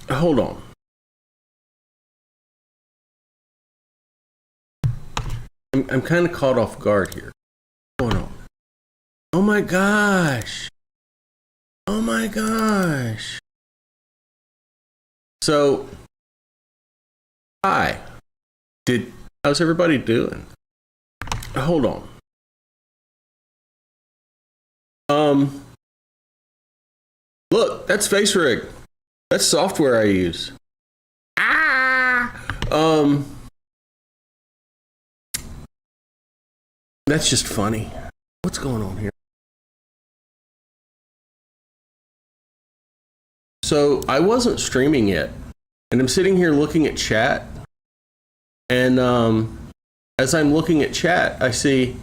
Hold on. I'm kind of caught off guard here. What's going on? Oh my gosh. Oh my gosh. So, hi. How's everybody doing? Hold on. Look, that's Face Rig. That's software I use. That's just funny. What's going on here? So I wasn't streaming yet, and I'm sitting here looking at chat, and as I'm looking at chat, I see,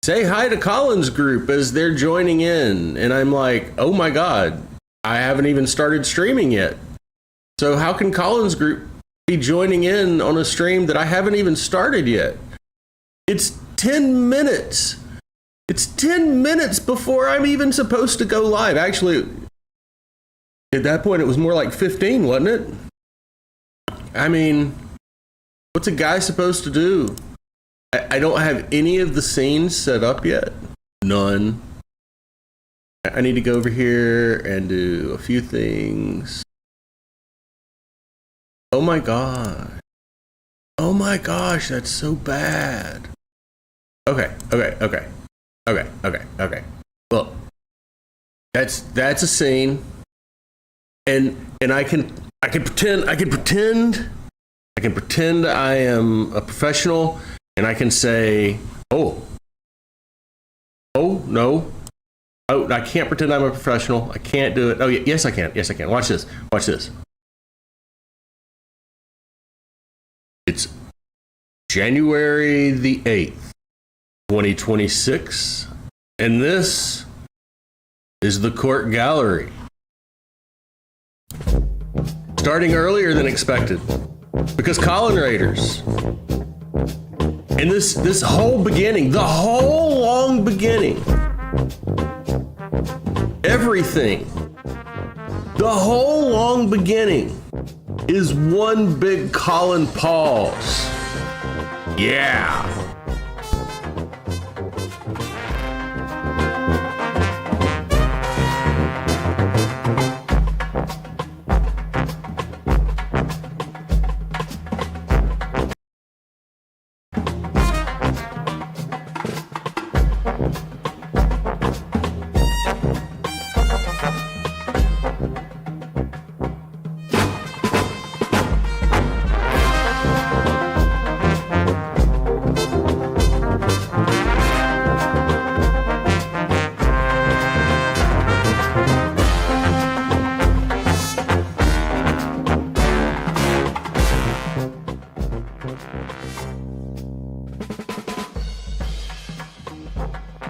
say hi to Collins Group as they're joining in, and I'm like, oh my God, I haven't even started streaming yet. So how can Collins Group be joining in on a stream that I haven't even started yet? It's 10 minutes. It's 10 minutes before I'm even supposed to go live. Actually, at that point, it was more like 15, wasn't it? I mean, what's a guy supposed to do? I don't have any of the scenes set up yet. None. I need to go over here and do a few things. Oh my God. Oh my gosh, that's so bad. Okay. Look, that's a scene, and I can pretend I am a professional, and I can say, oh no, I can't pretend I'm a professional. I can't do it. Oh yes I can. Watch this. It's January the 8th. 2026, and this is the court gallery. Starting earlier than expected, because Colin Raiders, and this whole beginning, the whole long beginning, everything, the whole long beginning is one big Colin pause. Yeah.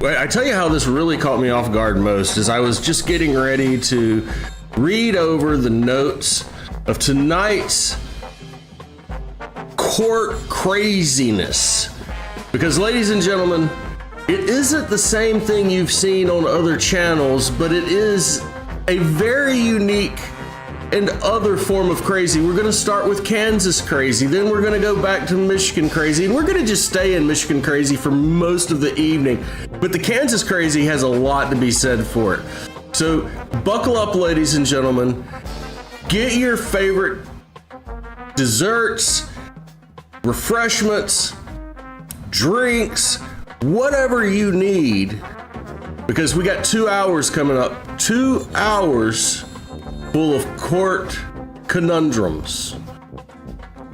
I tell you how this really caught me off guard most is I was just getting ready to read over the notes of tonight's court craziness. Because, ladies and gentlemen, it isn't the same thing you've seen on other channels, but it is a very unique and other form of crazy. We're going to start with Kansas crazy, then we're going to go back to Michigan crazy, and we're going to just stay in Michigan crazy for most of the evening. But the Kansas crazy has a lot to be said for it. So buckle up, ladies and gentlemen. Get your favorite desserts, refreshments, drinks, whatever you need, because we got 2 hours coming up. 2 hours full of court conundrums.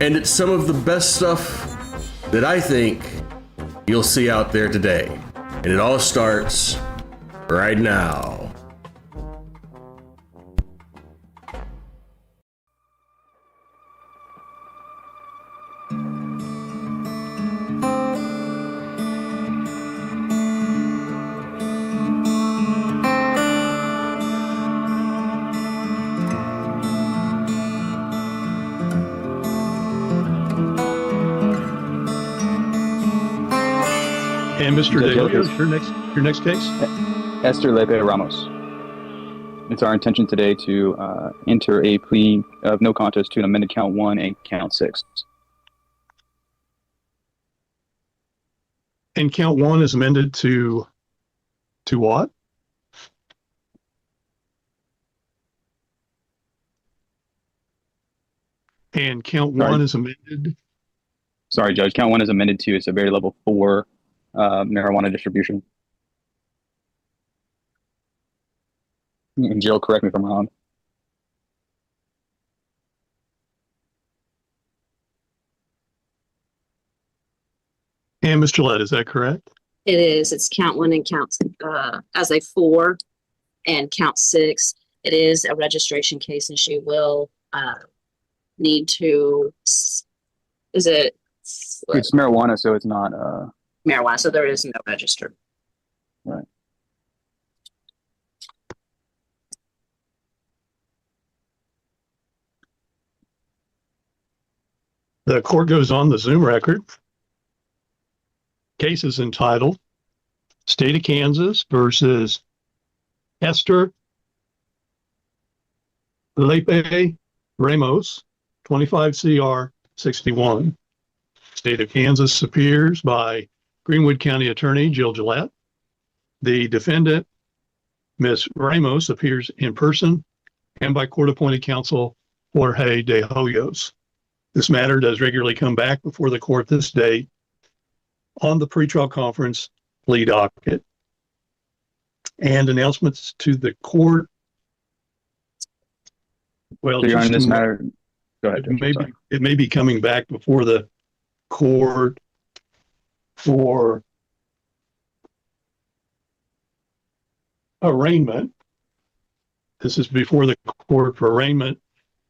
And it's some of the best stuff that I think you'll see out there today. And it all starts right now. And Mr. Daly, your next case? Esther Lepe Ramos. It's our intention today to enter a plea of no contest to an amended count 1 and count 6. And count 1 is amended to what? And count 1 is amended. Sorry, Judge. Count 1 is amended to a severity level 4 marijuana distribution. And Jill, correct me if I'm wrong. And Ms. Gillette, is that correct? It is. It's count 1 and count as a 4 and count 6. It is a registration case, and she will need to. Is it? It's marijuana, so it's not marijuana. So there is no register. Right. The court goes on the Zoom record. Case is entitled State of Kansas versus Esther, Lepe, Ramos, 25 CR 61. State of Kansas appears by Greenwood County Attorney Jill Gillette. The defendant, Ms. Ramos, appears in person and by court-appointed counsel Jorge de Hoyos. This matter does regularly come back before the court this day on the pretrial conference plea docket. And announcements to the court. Well, so on this matter, go ahead. It may be coming back before the court for arraignment. This is before the court for arraignment.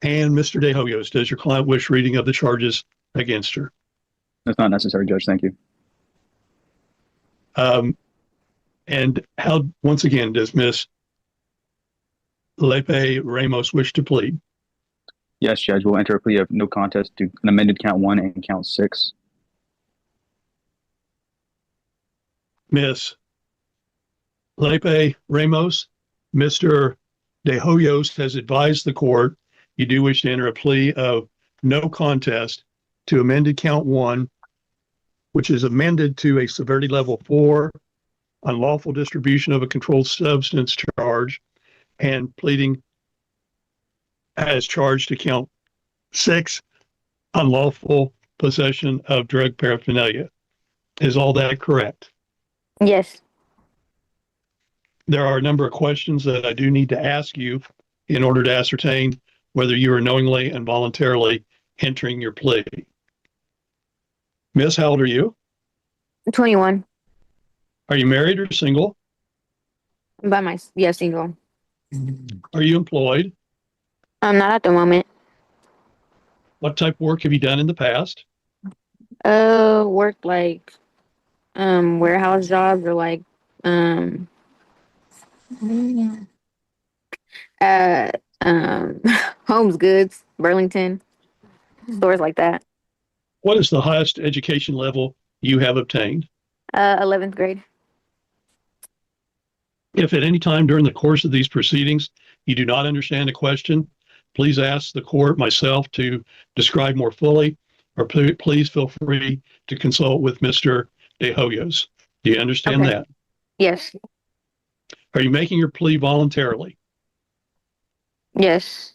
And Mr. De Hoyos, does your client wish reading of the charges against her? That's not necessary, Judge. Thank you. And how, once again, does Ms. Lepe Ramos wish to plead? Yes, Judge. We'll enter a plea of no contest to an amended count 1 and count 6. Ms. Lepe Ramos, Mr. De Hoyos has advised the court you do wish to enter a plea of no contest to amended count 1, which is amended to a severity level 4 unlawful distribution of a controlled substance charge, and pleading as charged to count 6 unlawful possession of drug paraphernalia. Is all that correct? Yes. There are a number of questions that I do need to ask you in order to ascertain whether you are knowingly and voluntarily entering your plea. Miss, how old are you? 21. Are you married or single? Single. Are you employed? I'm not at the moment. What type of work have you done in the past? Worked like warehouse jobs or like Homes Goods, Burlington, stores like that. What is the highest education level you have obtained? 11th grade. If at any time during the course of these proceedings you do not understand a question, please ask the court, myself, to describe more fully, or please feel free to consult with Mr. De Hoyos. Do you understand that? Yes. Are you making your plea voluntarily? Yes.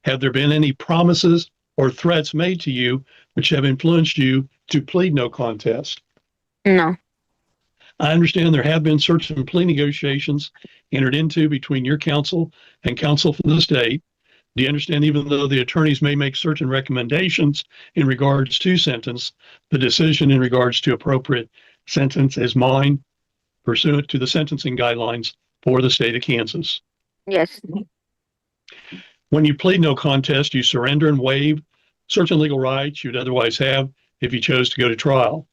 Have there been any promises or threats made to you which have influenced you to plead no contest? No. I understand there have been certain plea negotiations entered into between your counsel and counsel for the state. Do you understand, even though the attorneys may make certain recommendations in regards to sentence, the decision in regards to appropriate sentence is mine, pursuant to the sentencing guidelines for the state of Kansas? Yes. When you plead no contest, you surrender and waive certain legal rights you'd otherwise have if you chose to go to trial.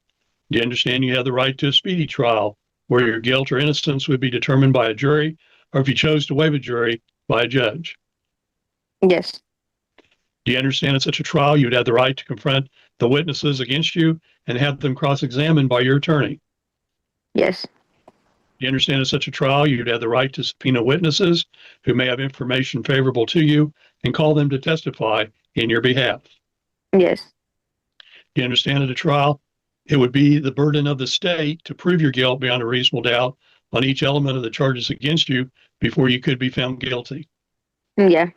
Do you understand you have the right to a speedy trial where your guilt or innocence would be determined by a jury, or if you chose to waive a jury, by a judge? Yes. Do you understand in such a trial you would have the right to confront the witnesses against you and have them cross-examined by your attorney? Yes. You understand in such a trial, you'd have the right to subpoena witnesses who may have information favorable to you and call them to testify in your behalf. Yes. You understand at a trial, it would be the burden of the state to prove your guilt beyond a reasonable doubt on each element of the charges against you before you could be found guilty. Yeah.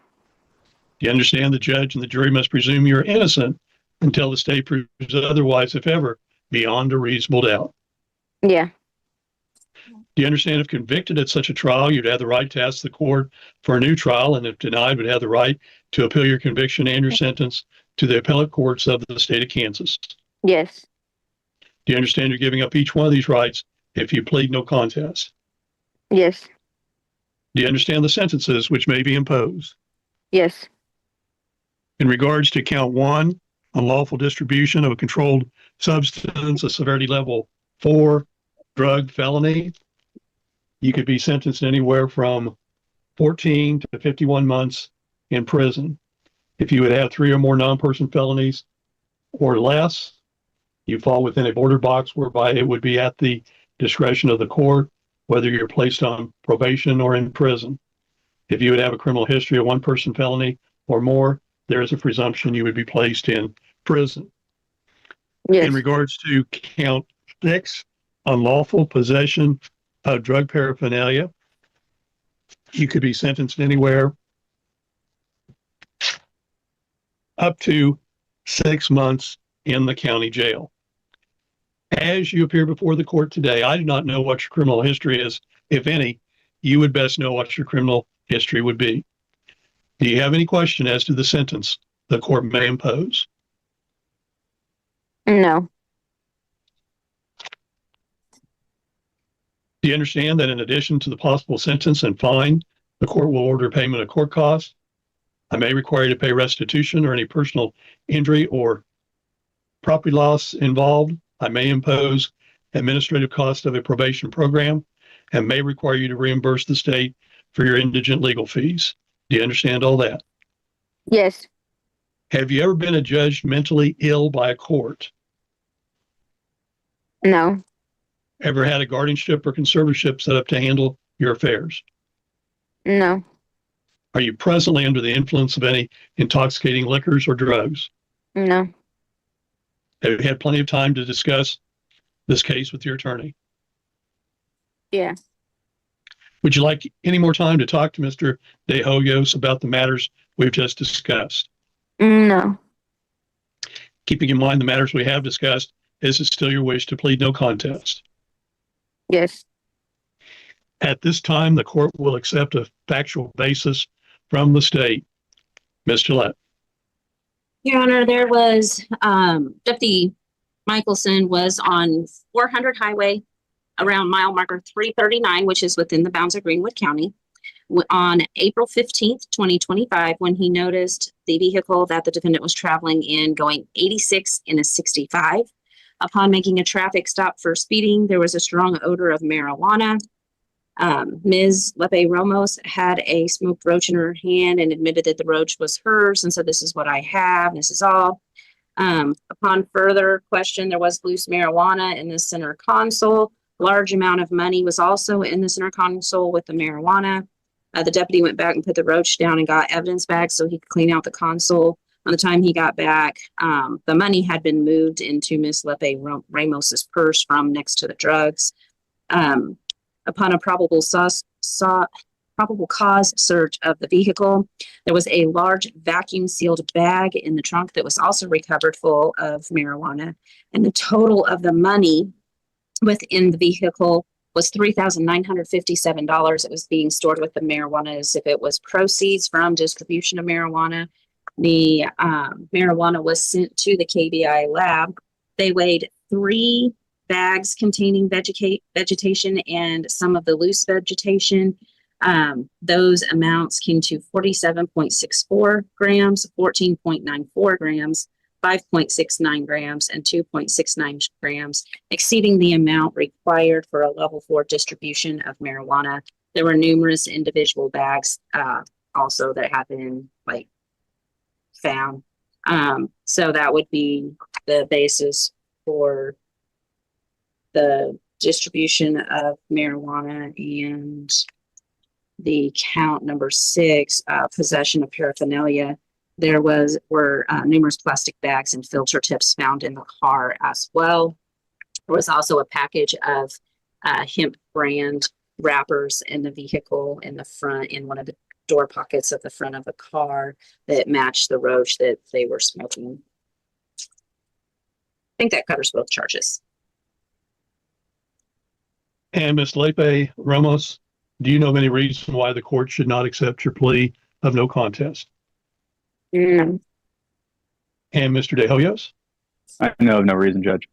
You understand the judge and the jury must presume you're innocent until the state proves otherwise, if ever, beyond a reasonable doubt. Yeah. Do you understand if convicted at such a trial, you'd have the right to ask the court for a new trial, and if denied, would have the right to appeal your conviction and your sentence to the appellate courts of the state of Kansas? Yes. Do you understand you're giving up each one of these rights if you plead no contest? Yes. Do you understand the sentences which may be imposed? Yes. In regards to count 1, unlawful distribution of a controlled substance, a severity level 4 drug felony, you could be sentenced anywhere from 14 to 51 months in prison. If you would have 3 or more non-person felonies or less, you fall within a border box whereby it would be at the discretion of the court whether you're placed on probation or in prison. If you would have a criminal history of 1-person felony or more, there is a presumption you would be placed in prison. Yes. In regards to count 6, unlawful possession of drug paraphernalia, you could be sentenced anywhere up to 6 months in the county jail. As you appear before the court today, I do not know what your criminal history is, if any. You would best know what your criminal history would be. Do you have any question as to the sentence the court may impose? No. Do you understand that in addition to the possible sentence and fine, the court will order payment of court costs? I may require you to pay restitution or any personal injury or property loss involved. I may impose administrative cost of a probation program and may require you to reimburse the state for your indigent legal fees. Do you understand all that? Yes. Have you ever been adjudged mentally ill by a court? No. Ever had a guardianship or conservatorship set up to handle your affairs? No. Are you presently under the influence of any intoxicating liquors or drugs? No. Have you had plenty of time to discuss this case with your attorney? Yeah. Would you like any more time to talk to Mr. De Hoyos about the matters we've just discussed? No. Keeping in mind the matters we have discussed, is it still your wish to plead no contest? Yes. At this time, the court will accept a factual basis from the state. Ms. Gillette. Your Honor, there was, Deputy Michelson was on 400 Highway around mile marker 339, which is within the bounds of Greenwood County, on April 15th, 2025, when he noticed the vehicle that the defendant was traveling in going 86 in a 65. Upon making a traffic stop for speeding, there was a strong odor of marijuana. Ms. Lepe Ramos had a smoked roach in her hand and admitted that the roach was hers and said, "This is what I have. This is all." Upon further question, there was loose marijuana in the center console. Large amount of money was also in the center console with the marijuana. The deputy went back and put the roach down and got evidence back so he could clean out the console. By the time he got back, the money had been moved into Ms. Lepe Ramos's purse from next to the drugs. Upon a probable cause search of the vehicle, there was a large vacuum sealed bag in the trunk that was also recovered full of marijuana. And the total of the money within the vehicle was $3,957. It was being stored with the marijuana as if it was proceeds from distribution of marijuana. The marijuana was sent to the KBI lab. They weighed 3 bags containing vegetation and some of the loose vegetation. Those amounts came to 47.64 grams, 14.94 grams, 5.69 grams, and 2.69 grams, exceeding the amount required for a level 4 distribution of marijuana. There were numerous individual bags also that had been found. So that would be the basis for the distribution of marijuana, and the count number 6, possession of paraphernalia. There were numerous plastic bags and filter tips found in the car as well. There was also a package of hemp brand wrappers in the vehicle in the front, in one of the door pockets of the front of the car, that matched the roach that they were smoking. I think that covers both charges. And Ms. Lepe Ramos, do you know of any reason why the court should not accept your plea of no contest? No. And Mr. De Hoyos? I know of no reason, Judge.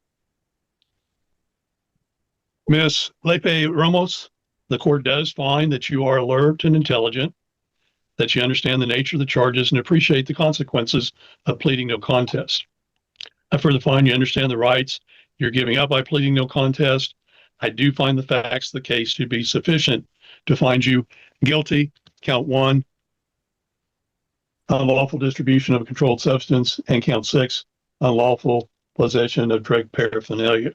Ms. Lepe Ramos, the court does find that you are alert and intelligent, that you understand the nature of the charges and appreciate the consequences of pleading no contest. I further find you understand the rights you're giving up by pleading no contest. I do find the facts of the case to be sufficient to find you guilty, count 1, unlawful distribution of a controlled substance, and count 6, unlawful possession of drug paraphernalia.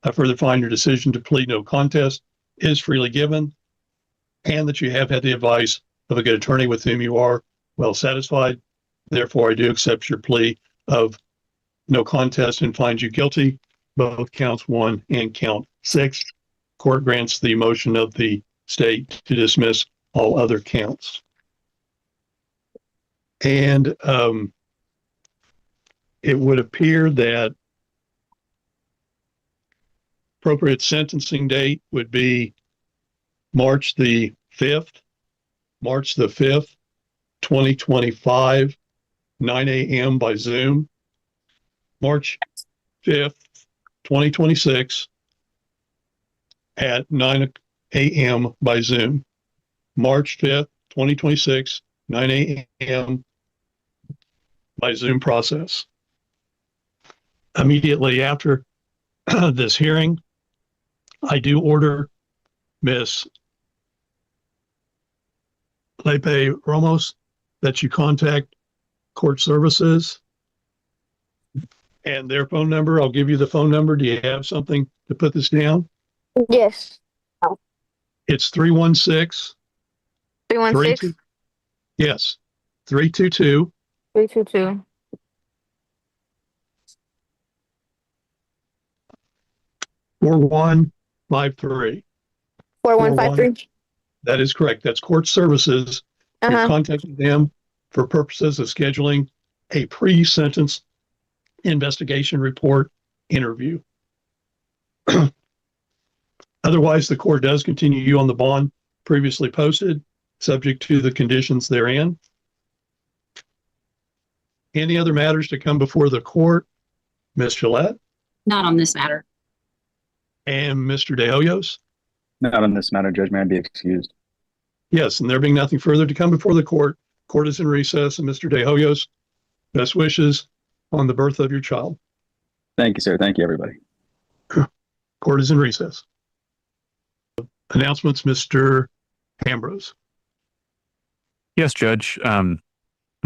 I further find your decision to plead no contest is freely given, and that you have had the advice of a good attorney with whom you are well satisfied. Therefore, I do accept your plea of no contest and find you guilty, both counts 1 and count 6. Court grants the motion of the state to dismiss all other counts. And it would appear that appropriate sentencing date would be March the 5th, 2025, 9 a.m. by Zoom. March 5th, 2026 at 9 a.m. by Zoom. March 5th, 2026, 9 a.m. by Zoom process. Immediately after this hearing, I do order Ms. Lepe Ramos that you contact court services and their phone number. I'll give you the phone number. Do you have something to put this down? Yes. It's 316. 316. Yes. 322. 322. 4153. 4153. That is correct. That's court services. You're contacting them for purposes of scheduling a pre-sentence investigation report interview. Otherwise, the court does continue you on the bond previously posted, subject to the conditions therein. Any other matters to come before the court? Ms. Gillette? Not on this matter. And Mr. De Hoyos? Not on this matter, Judge. May I be excused? Yes, and there being nothing further to come before the court is in recess. And Mr. De Hoyos, best wishes on the birth of your child. Thank you, sir. Thank you, everybody. Court is in recess. Announcements, Mr. Ambrose. Yes, Judge. I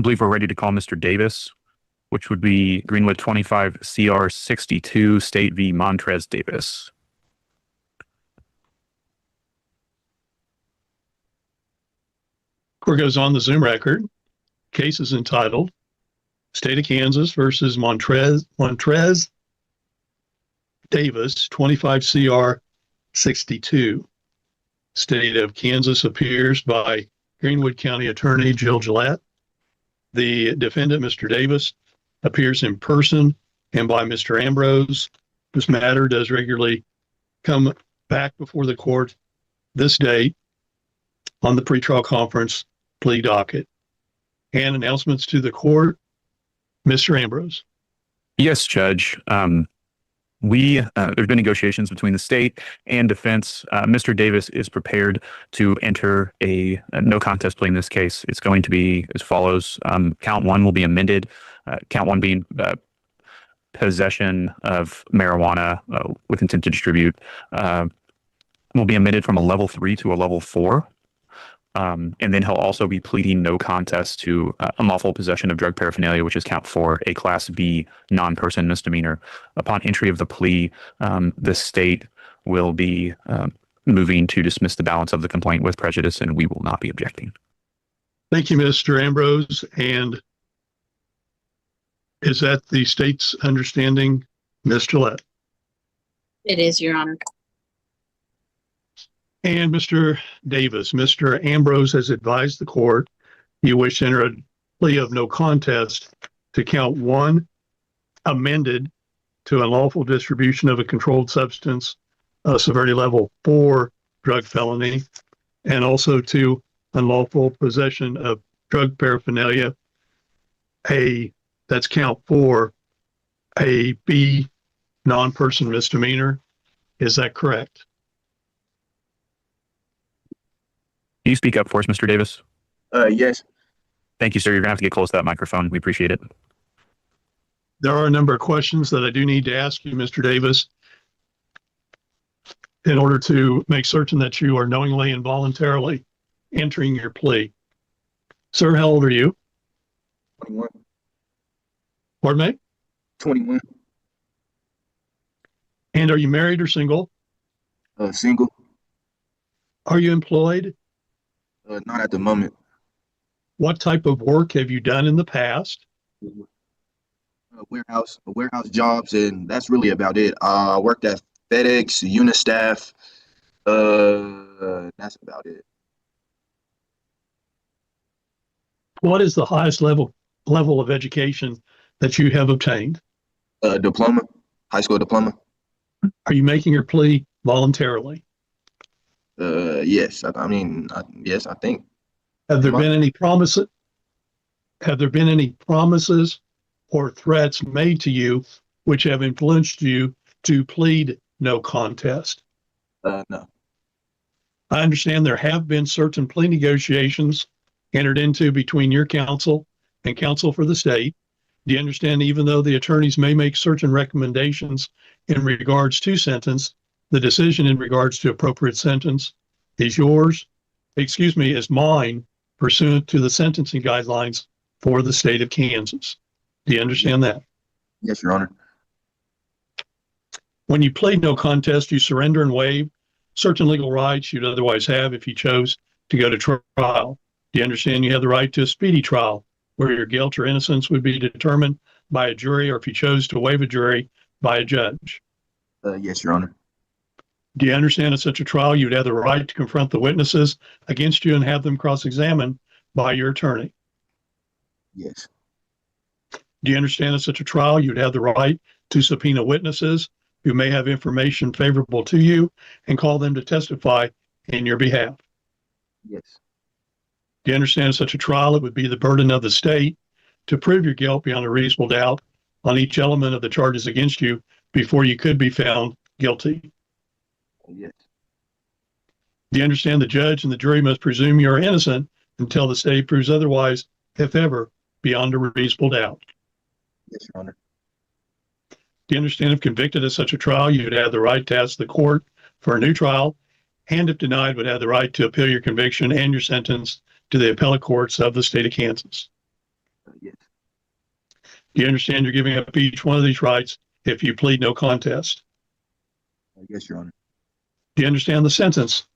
believe we're ready to call Mr. Davis, which would be Greenwood 25 CR 62 State v. Montrez Davis. Court goes on the Zoom record. Case is entitled State of Kansas versus Montrez Davis, 25 CR 62. State of Kansas appears by Greenwood County Attorney Jill Gillette. The defendant, Mr. Davis, appears in person and by Mr. Ambrose. This matter does regularly come back before the court this date on the pretrial conference plea docket. And announcements to the court, Mr. Ambrose. Yes, Judge. There's been negotiations between the state and defense. Mr. Davis is prepared to enter a no contest plea in this case. It's going to be as follows. Count 1 will be amended. Count 1 being possession of marijuana with intent to distribute will be amended from a level 3 to a level 4. And then he'll also be pleading no contest to unlawful possession of drug paraphernalia, which is count 4, a class B non-person misdemeanor. Upon entry of the plea, the state will be moving to dismiss the balance of the complaint with prejudice, and we will not be objecting. Thank you, Mr. Ambrose. And is that the state's understanding, Ms. Gillette? It is, Your Honor. And Mr. Davis, Mr. Ambrose has advised the court you wish to enter a plea of no contest to count 1, amended to unlawful distribution of a controlled substance, severity level 4 drug felony, and also to unlawful possession of drug paraphernalia, that's count 4, a B non-person misdemeanor. Is that correct? Can you speak up for us, Mr. Davis? Yes. Thank you, sir. You're going to have to get close to that microphone. We appreciate it. There are a number of questions that I do need to ask you, Mr. Davis, in order to make certain that you are knowingly and voluntarily entering your plea. Sir, how old are you? 21. Pardon me? 21. And are you married or single? Single. Are you employed? Not at the moment. What type of work have you done in the past? Warehouse jobs, and that's really about it. I worked at FedEx, Unistaff. That's about it. What is the highest level of education that you have obtained? Diploma, high school diploma. Are you making your plea voluntarily? Yes. Yes, I think. Have there been any promises? Have there been any promises or threats made to you which have influenced you to plead no contest? No. I understand there have been certain plea negotiations entered into between your counsel and counsel for the state. Do you understand, even though the attorneys may make certain recommendations in regards to sentence, the decision in regards to appropriate sentence is is mine, pursuant to the sentencing guidelines for the state of Kansas. Do you understand that? Yes, Your Honor. When you plead no contest, you surrender and waive certain legal rights you'd otherwise have if you chose to go to trial. Do you understand you have the right to a speedy trial, where your guilt or innocence would be determined by a jury, or if you chose to waive a jury, by a judge? Yes, Your Honor. Do you understand at such a trial you'd have the right to confront the witnesses against you and have them cross-examined by your attorney? Yes. Do you understand at such a trial you'd have the right to subpoena witnesses who may have information favorable to you and call them to testify in your behalf? Yes. Do you understand at such a trial it would be the burden of the state to prove your guilt beyond a reasonable doubt on each element of the charges against you before you could be found guilty? Yes. Do you understand the judge and the jury must presume you're innocent until the state proves otherwise, if ever, beyond a reasonable doubt? Yes, Your Honor. Do you understand if convicted of such a trial, you'd have the right to ask the court for a new trial, and if denied, would have the right to appeal your conviction and your sentence to the appellate courts of the state of Kansas? Yes. Do you understand you're giving up each one of these rights if you plead no contest? Yes, Your Honor. Do you understand the sentence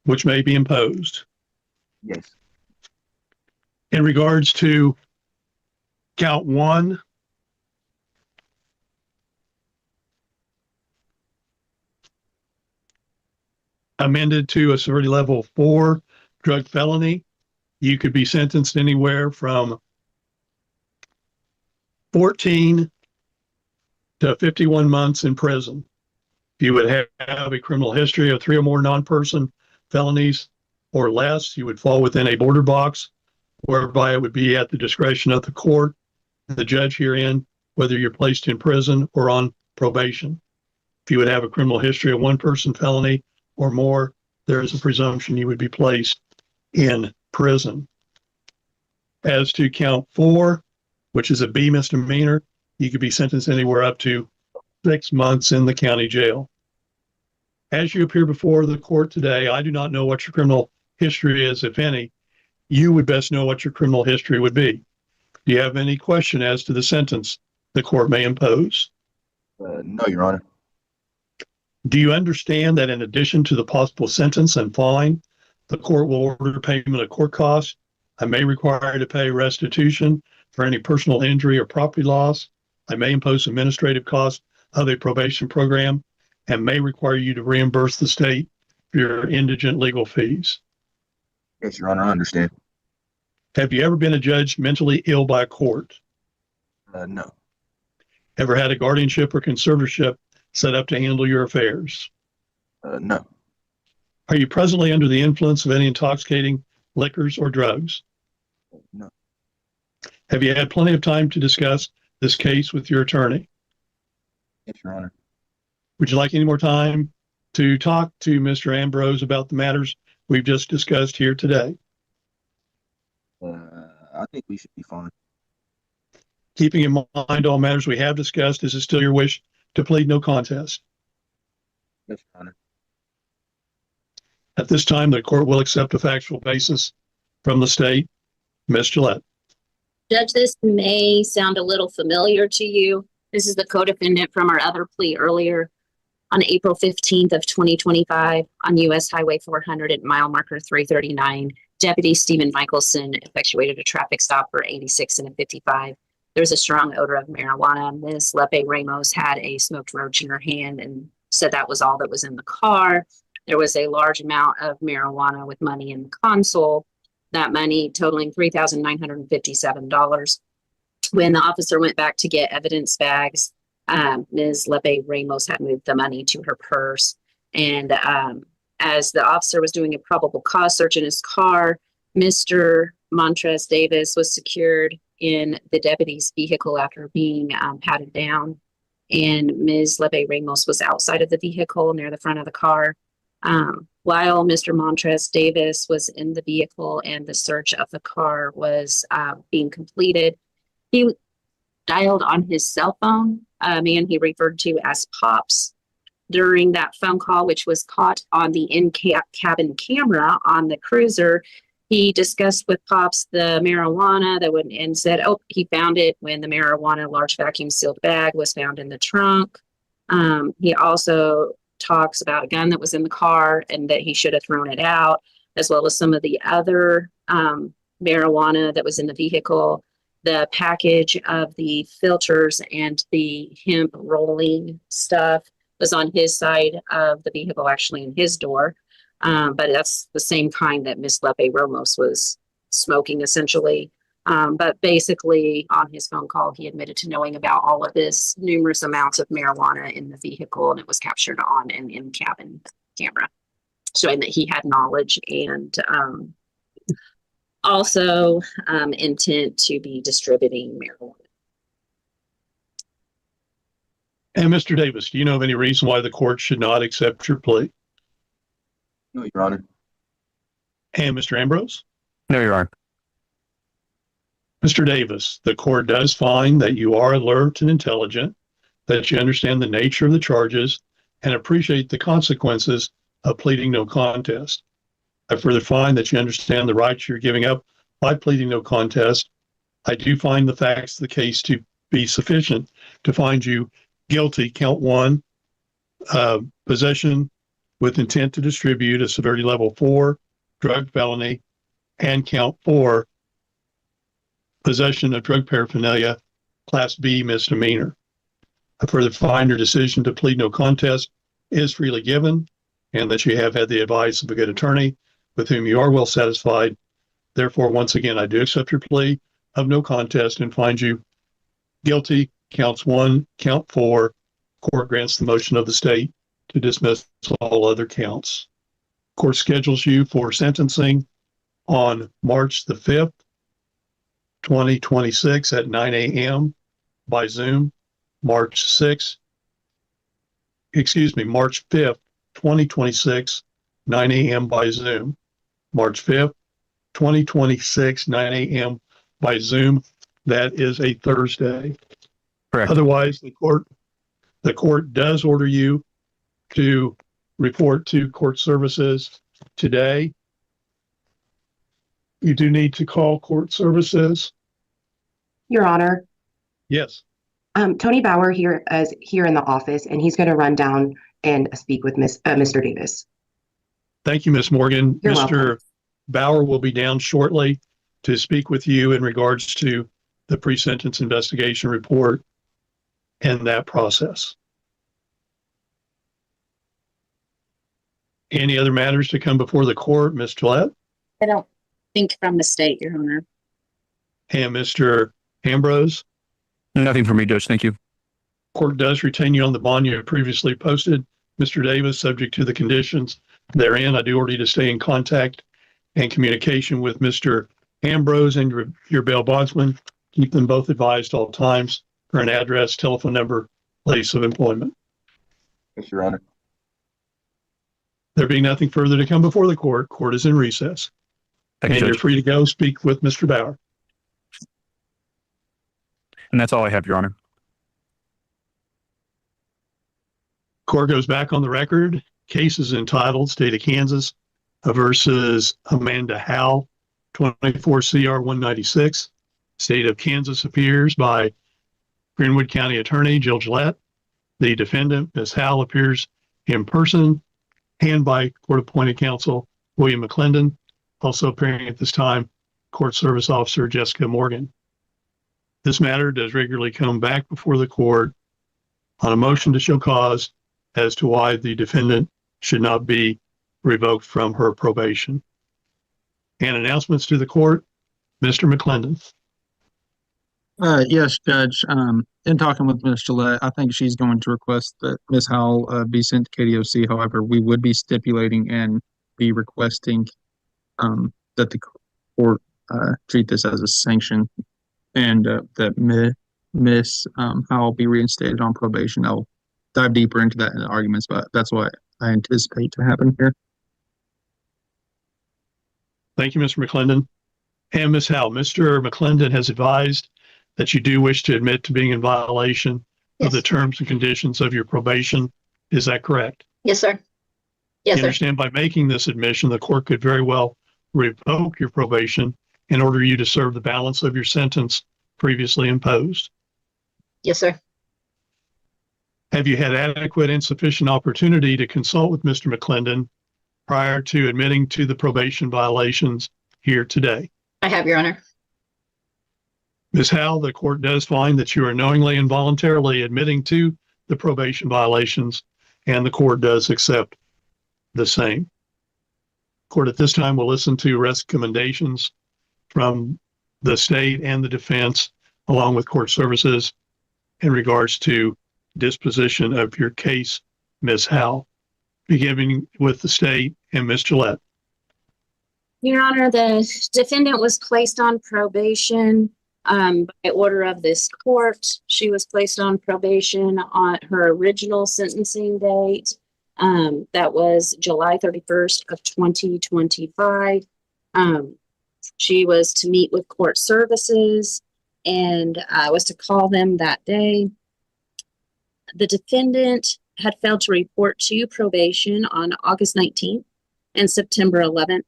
which may be imposed? Yes. In regards to count 1, amended to a severity level 4 drug felony, you could be sentenced anywhere from 14 to 51 months in prison. If you would have a criminal history of 3 or more non-person felonies or less, you would fall within a border box, whereby it would be at the discretion of the court, the judge herein, whether you're placed in prison or on probation. If you would have a criminal history of 1-person felony or more, there is a presumption you would be placed in prison. As to count 4, which is a B misdemeanor, you could be sentenced anywhere up to 6 months in the county jail. As you appear before the court today, I do not know what your criminal history is, if any. You would best know what your criminal history would be. Do you have any question as to the sentence the court may impose? No, Your Honor. Do you understand that in addition to the possible sentence and fine, the court will order payment of court costs and may require you to pay restitution for any personal injury or property loss? I may impose administrative costs of a probation program and may require you to reimburse the state for your indigent legal fees. Yes, Your Honor, I understand. Have you ever been adjudged mentally ill by a court? No. Ever had a guardianship or conservatorship set up to handle your affairs? No. Are you presently under the influence of any intoxicating liquors or drugs? No. Have you had plenty of time to discuss this case with your attorney? Yes, Your Honor. Would you like any more time to talk to Mr. Ambrose about the matters we've just discussed here today? I think we should be fine. Keeping in mind all matters we have discussed, is it still your wish to plead no contest? Yes, Your Honor. At this time, the court will accept a factual basis from the state. Ms. Gillette. Judge, this may sound a little familiar to you. This is the co-defendant from our other plea earlier on April 15th of 2025 on US Highway 400 at mile marker 339. Deputy Stephen Michelson effectuated a traffic stop for 86 and a 55. There was a strong odor of marijuana. Ms. Lepe Ramos had a smoked roach in her hand and said that was all that was in the car. There was a large amount of marijuana with money in the console, that money totaling $3,957. When the officer went back to get evidence bags, Ms. Lepe Ramos had moved the money to her purse. And as the officer was doing a probable cause search in his car, Mr. Montrez Davis was secured in the deputy's vehicle after being patted down. And Ms. Lepe Ramos was outside of the vehicle near the front of the car. While Mr. Montrez Davis was in the vehicle and the search of the car was being completed, he dialed on his cell phone, a man he referred to as Pops. During that phone call, which was caught on the in-cabin camera on the cruiser, he discussed with Pops the marijuana that would, and said, oh, he found it when the marijuana large vacuum sealed bag was found in the trunk. He also talks about a gun that was in the car and that he should have thrown it out, as well as some of the other marijuana that was in the vehicle. The package of the filters and the hemp rolling stuff was on his side of the vehicle, actually in his door. But that's the same kind that Miss Lepe Ramos was smoking, essentially. But basically, on his phone call, he admitted to knowing about all of this numerous amounts of marijuana in the vehicle, and it was captured on an in-cabin camera, showing that he had knowledge and also intent to be distributing marijuana. And Mr. Davis, do you know of any reason why the court should not accept your plea? No, Your Honor. And Mr. Ambrose? No, Your Honor. Mr. Davis, the court does find that you are alert and intelligent, that you understand the nature of the charges, and appreciate the consequences of pleading no contest. I further find that you understand the rights you're giving up by pleading no contest. I do find the facts of the case to be sufficient to find you guilty, count 1, possession with intent to distribute, a severity level 4, drug felony, and count 4, possession of drug paraphernalia, class B misdemeanor. I further find your decision to plead no contest is freely given, and that you have had the advice of a good attorney with whom you are well satisfied. Therefore, once again, I do accept your plea of no contest and find you guilty, counts 1, count 4. Court grants the motion of the state to dismiss all other counts. Court schedules you for sentencing on March the 5th, 2026 at 9 a.m. by Zoom. March 5th, 2026, 9 a.m. by Zoom. March 5th, 2026, 9 a.m. by Zoom. That is a Thursday. Correct. Otherwise, the court does order you to report to court services today. You do need to call court services. Your Honor, Yes. Tony Bauer here is here in the office, and he's going to run down and speak with Mr. Davis. Thank you, Ms. Morgan. You're Mr. welcome. Bauer will be down shortly to speak with you in regards to the pre-sentence investigation report and that process. Any other matters to come before the court, Ms. Gillette I don't think from the state, Your Honor. and Mr. Ambrose? Nothing for me, Judge. Thank you. Court does retain you on the bond you have previously posted. Mr. Davis, subject to the conditions therein, I do order you to stay in contact and communication with Mr. Ambrose and your bail bondsman. Keep them both advised all times for an address, telephone number, place of employment. Yes, Your Honor. There being nothing further to come before the court, court is in recess. Thank you, And you're Judge. free to go speak with Mr. Bauer. And that's all I have, Your Honor. Court goes back on the record. Case is entitled State of Kansas versus Amanda Howell, 24 CR 196. State of Kansas appears by Greenwood County Attorney Jill Gillette. The defendant, Ms. Howell, appears in person and by court-appointed counsel William McClendon. Also appearing at this time, Court Service Officer Jessica Morgan. This matter does regularly come back before the court on a motion to show cause as to why the defendant should not be revoked from her probation. And announcements to the court, Mr. McClendon. Yes, Judge. In talking with Ms. Gillette, I think she's going to request that Ms. Howell be sent to KDOC. However, we would be stipulating and be requesting that the court treat this as a sanction and that Ms. Howell be reinstated on probation. I'll dive deeper into that in the arguments, but that's what I anticipate to happen here. Thank you, Mr. McClendon. And Ms. Howell, Mr. McClendon has advised that you do wish to admit to being in violation of the terms and conditions of your probation. Is that correct? Yes, sir. Yes, You sir. understand by making this admission, the court could very well revoke your probation and order you to serve the balance of your sentence previously imposed. Yes, sir. Have you had adequate and sufficient opportunity to consult with Mr. McClendon prior to admitting to the probation violations here today? I have, Your Honor. Ms. Howell, the court does find that you are knowingly and voluntarily admitting to the probation violations, and the court does accept the same. Court at this time will listen to recommendations from the state and the defense, along with court services, in regards to disposition of your case, Ms. Howell, beginning with the state and Ms. Gillette. Your Honor, the defendant was placed on probation by order of this court. She was placed on probation on her original sentencing date. That was July 31st of 2025. She was to meet with court services and was to call them that day. The defendant had failed to report to probation on August 19th and September 11th.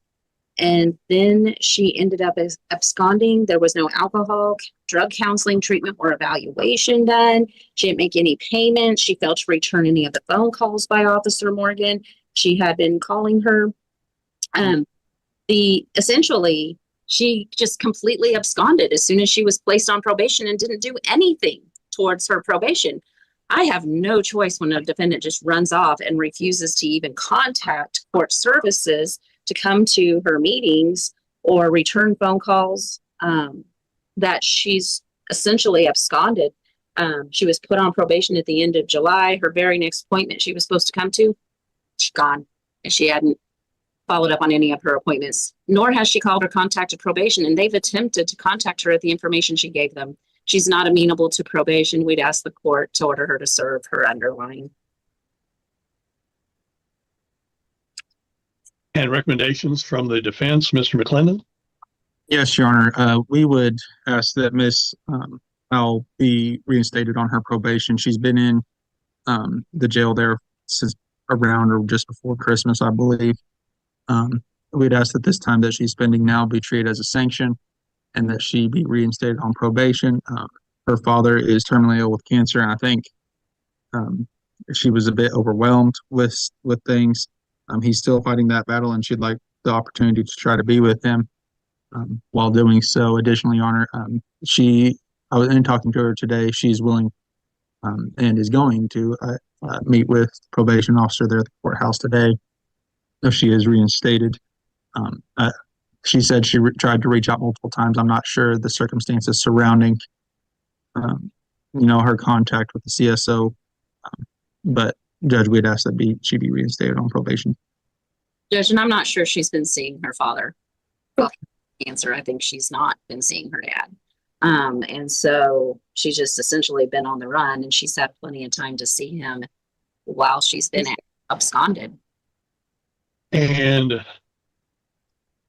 And then she ended up as absconding. There was no alcohol, drug counseling, treatment, or evaluation done. She didn't make any payments. She failed to return any of the phone calls by Officer Morgan. She had been calling her. Essentially, she just completely absconded as soon as she was placed on probation and didn't do anything towards her probation. I have no choice when a defendant just runs off and refuses to even contact court services to come to her meetings or return phone calls, that she's essentially absconded. She was put on probation at the end of July. Her very next appointment she was supposed to come to, she's gone. And she hadn't followed up on any of her appointments, nor has she called or contacted probation. And they've attempted to contact her at the information she gave them. She's not amenable to probation. We'd ask the court to order her to serve her underlying. And recommendations from the defense, Mr. McClendon? Yes, Your Honor. We would ask that Ms. Howell be reinstated on her probation. She's been in the jail there since around or just before Christmas, I believe. We'd ask that this time that she's spending now be treated as a sanction and that she be reinstated on probation. Her father is terminally ill with cancer, and I think she was a bit overwhelmed with things. He's still fighting that battle, and she'd like the opportunity to try to be with him while doing so. Additionally, Your Honor, I was in talking to her today. She's willing and is going to meet with the probation officer there at the courthouse today if she is reinstated. She said she tried to reach out multiple times. I'm not sure the circumstances surrounding, her contact with the CSO. But Judge, we'd ask that she be reinstated on probation. Judge, and I'm not sure she's been seeing her father. Well, answer, I think she's not been seeing her dad. And so she's just essentially been on the run, and she's had plenty of time to see him while she's been absconded. And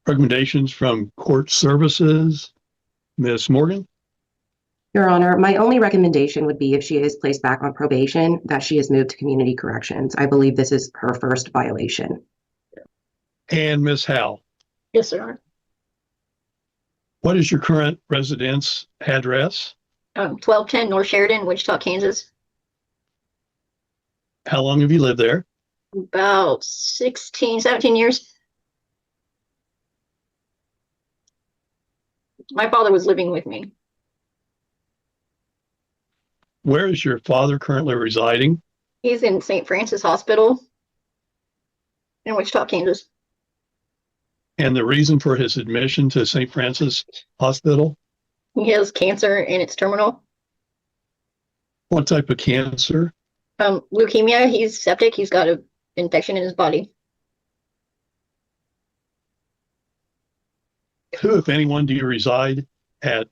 recommendations from court services, Ms. Morgan? Your Honor, my only recommendation would be if she is placed back on probation, that she is moved to community corrections. I believe this is her first violation. And Ms. Howell? Yes, Your Honor. What is your current residence address? 1210 North Sheridan, Wichita, Kansas. How long have you lived there? About 16, 17 years. My father was living with me. Where is your father currently residing? He's in St. Francis Hospital in Wichita, Kansas. And the reason for his admission to St. Francis Hospital? He has cancer and it's terminal. What type of cancer? Leukemia. He's septic. He's got an infection in his body. Who, if anyone, do you reside at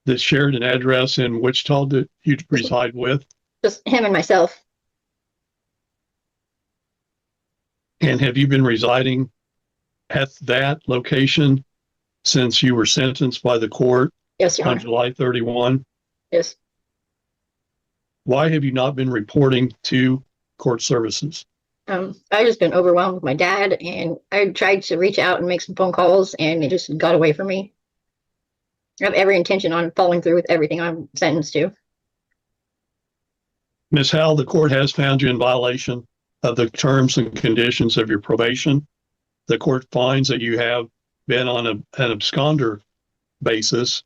the Sheridan address in Wichita that you reside with? Just him and myself. And have you been residing at that location since you were sentenced by the court? Yes, Your on Honor. July 31? Yes. Why have you not been reporting to court services? I've just been overwhelmed with my dad, and I tried to reach out and make some phone calls, and it just got away from me. I have every intention on following through with everything I'm sentenced to. Ms. Howell, the court has found you in violation of the terms and conditions of your probation. The court finds that you have been on an absconder basis,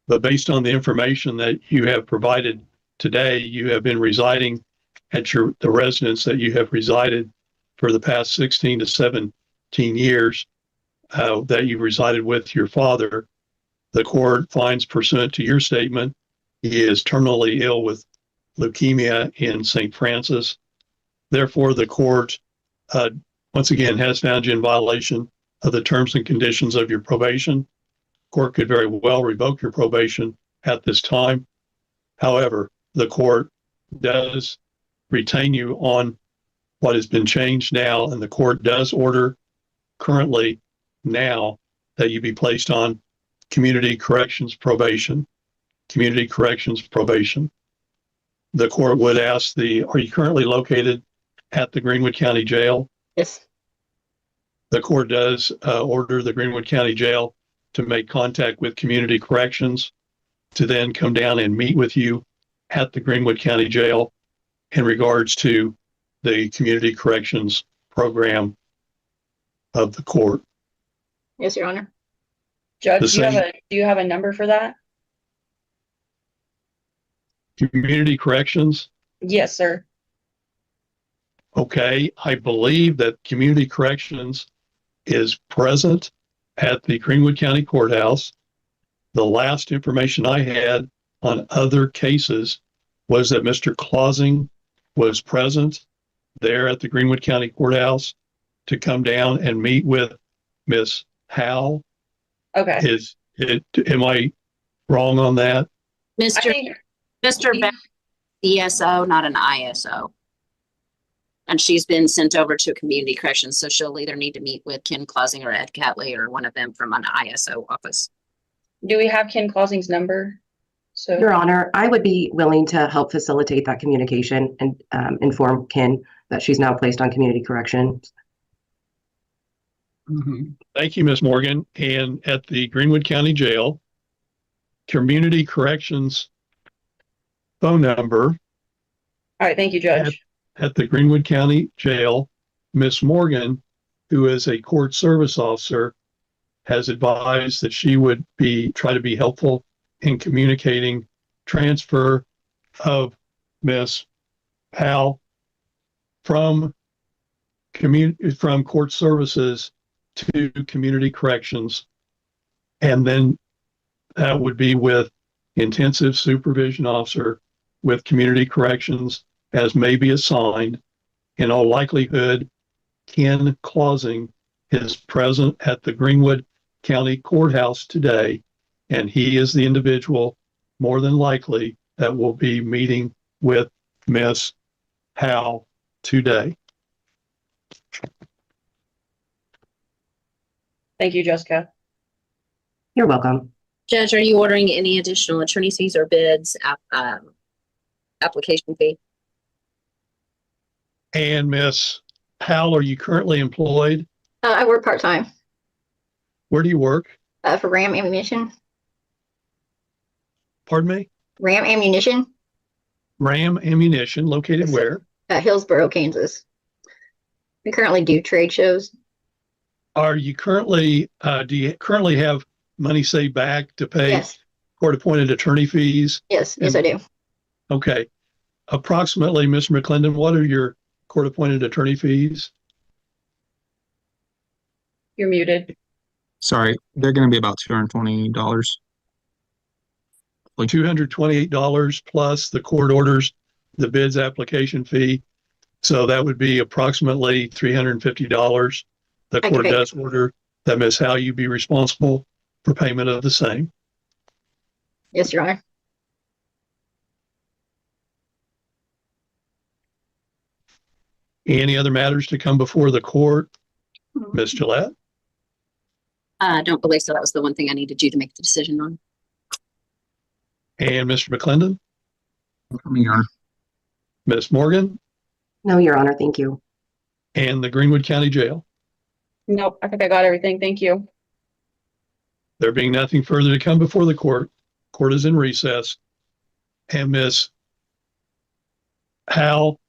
but based on the information that you have provided today, you have been residing at the residence that you have resided for the past 16 to 17 years that you resided with your father. The court finds, pursuant to your statement, he is terminally ill with leukemia in St. Francis. Therefore, the court, once again, has found you in violation of the terms and conditions of your probation. Court could very well revoke your probation at this time. However, the court does retain you on what has been changed now, and the court does order currently now that you be placed on community corrections probation. Community corrections probation. The court would ask are you currently located at the Greenwood County Jail? Yes. The court does order the Greenwood County Jail to make contact with community corrections to then come down and meet with you at the Greenwood County Jail in regards to the community corrections program of the court. Yes, Your Honor. Judge, do you have a number for that? Community corrections? Yes, sir. Okay, I believe that community corrections is present at the Greenwood County Courthouse. The last information I had on other cases was that Mr. Clausing was present there at the Greenwood County Courthouse to come down and meet with Miss Howell. Okay. Am I wrong on that? Mr. Beck, ESO, not an ISO. And she's been sent over to community corrections, so she'll either need to meet with Ken Clausing or Ed Catley or one of them from an ISO office. Do we have Ken Clausing's number? So, Your Honor, I would be willing to help facilitate that communication and inform Ken that she's now placed on community corrections. Thank you, Ms. Morgan. And at the Greenwood County Jail, community corrections phone number All right, thank you, Judge. At the Greenwood County Jail, Miss Morgan, who is a court service officer, has advised that she would try to be helpful in communicating transfer of Miss Howell from court services to community corrections, and then that would be with intensive supervision officer with community corrections as may be assigned. In all likelihood, Ken Clausing is present at the Greenwood County Courthouse today, and he is the individual more than likely that will be meeting with Miss Howell today. Thank you, Jessica. You're welcome. Judge, are you ordering any additional attorney's fees or bids, application fee? And Miss Howell, are you currently employed? I work part-time Where do you work? for Ram Ammunition. Pardon me? Ram Ammunition, Ram Ammunition, located where? Hillsboro, Kansas. We currently do trade shows. Are you currently, do you currently have money saved back to pay Yes, court-appointed attorney fees? yes, I do. Okay. Approximately, Mr. McClendon, what are your court-appointed attorney fees? You're muted. Sorry, they're going to be about $220. $228 plus the court orders, the bids application fee. So that would be approximately $350. The I court can pay. does order that Ms. Howe, you be responsible for payment of the same. Yes, Your Honor. Any other matters to come before the court? Ms. Gillette? I don't believe so. That was the one thing I needed you to make the decision on. And Mr. McClendon? Your Honor. Ms. Morgan? No, Your Honor, thank you. And the Greenwood County Jail? Nope, I think I got everything. Thank you. There being nothing further to come before the court is in recess. And Ms. Howell,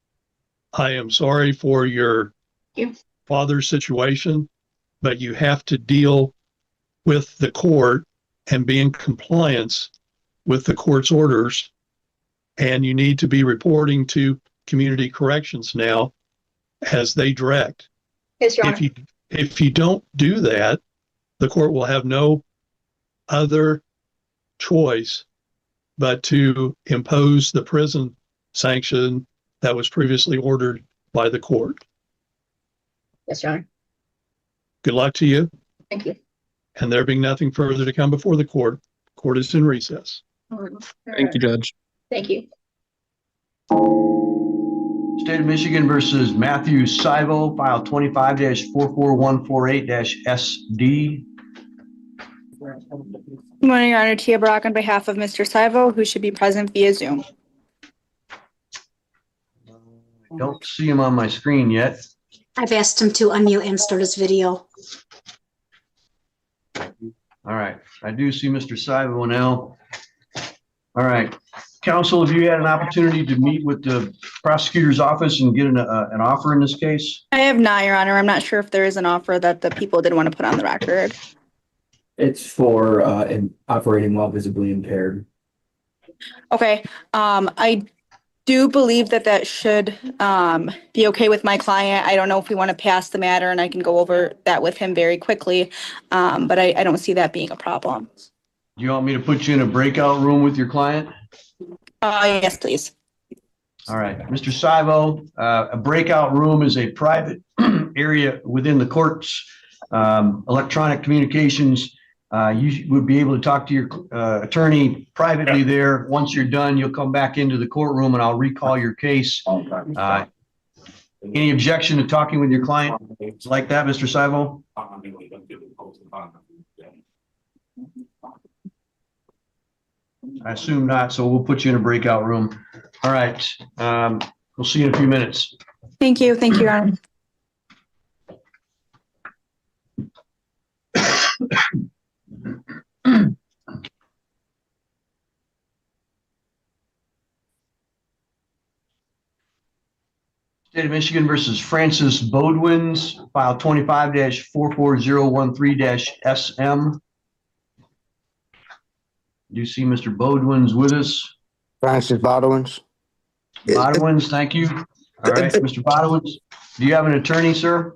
I am sorry for your Thank you. father's situation, but you have to deal with the court and be in compliance with the court's orders. And you need to be reporting to community corrections now as they direct. Yes, Your Honor. If you don't do that, the court will have no other choice but to impose the prison sanction that was previously ordered by the court. Yes, Your Honor. Good luck to you. Thank you. And there being nothing further to come before the court is in recess. Thank you, Judge. Thank you. State of Michigan versus Matthew Sival, file 25-44148-SD. Good morning, Your Honor. Tia Brock on behalf of Mr. Sival, who should be present via Zoom. I don't see him on my screen yet. I've asked him to unmute and start his video. All right, I do see Mr. Sival now. All right, counsel, have you had an opportunity to meet with the prosecutor's office and get an offer in this case? I have not, Your Honor. I'm not sure if there is an offer that the people did want to put on the record. It's for operating while visibly impaired. Okay. I do believe that should be okay with my client. I don't know if we want to pass the matter, and I can go over that with him very quickly, but I don't see that being a problem. Do you want me to put you in a breakout room with your client? Yes, please. All right, Mr. Sival, a breakout room is a private area within the court's electronic communications. You would be able to talk to your attorney privately there. Once you're done, you'll come back into the courtroom and I'll recall your case. Any objection to talking with your client like that, Mr. Sival? I assume not, so we'll put you in a breakout room. All right, we'll see you in a few minutes. Thank you. Thank you, Your Honor. State of Michigan versus Francis Bodwins, file 25-44013-SM. Do you see Mr. Bodwins with us? Francis Bodwins. Bodwins, thank you. All right, Mr. Bodwins, do you have an attorney, sir?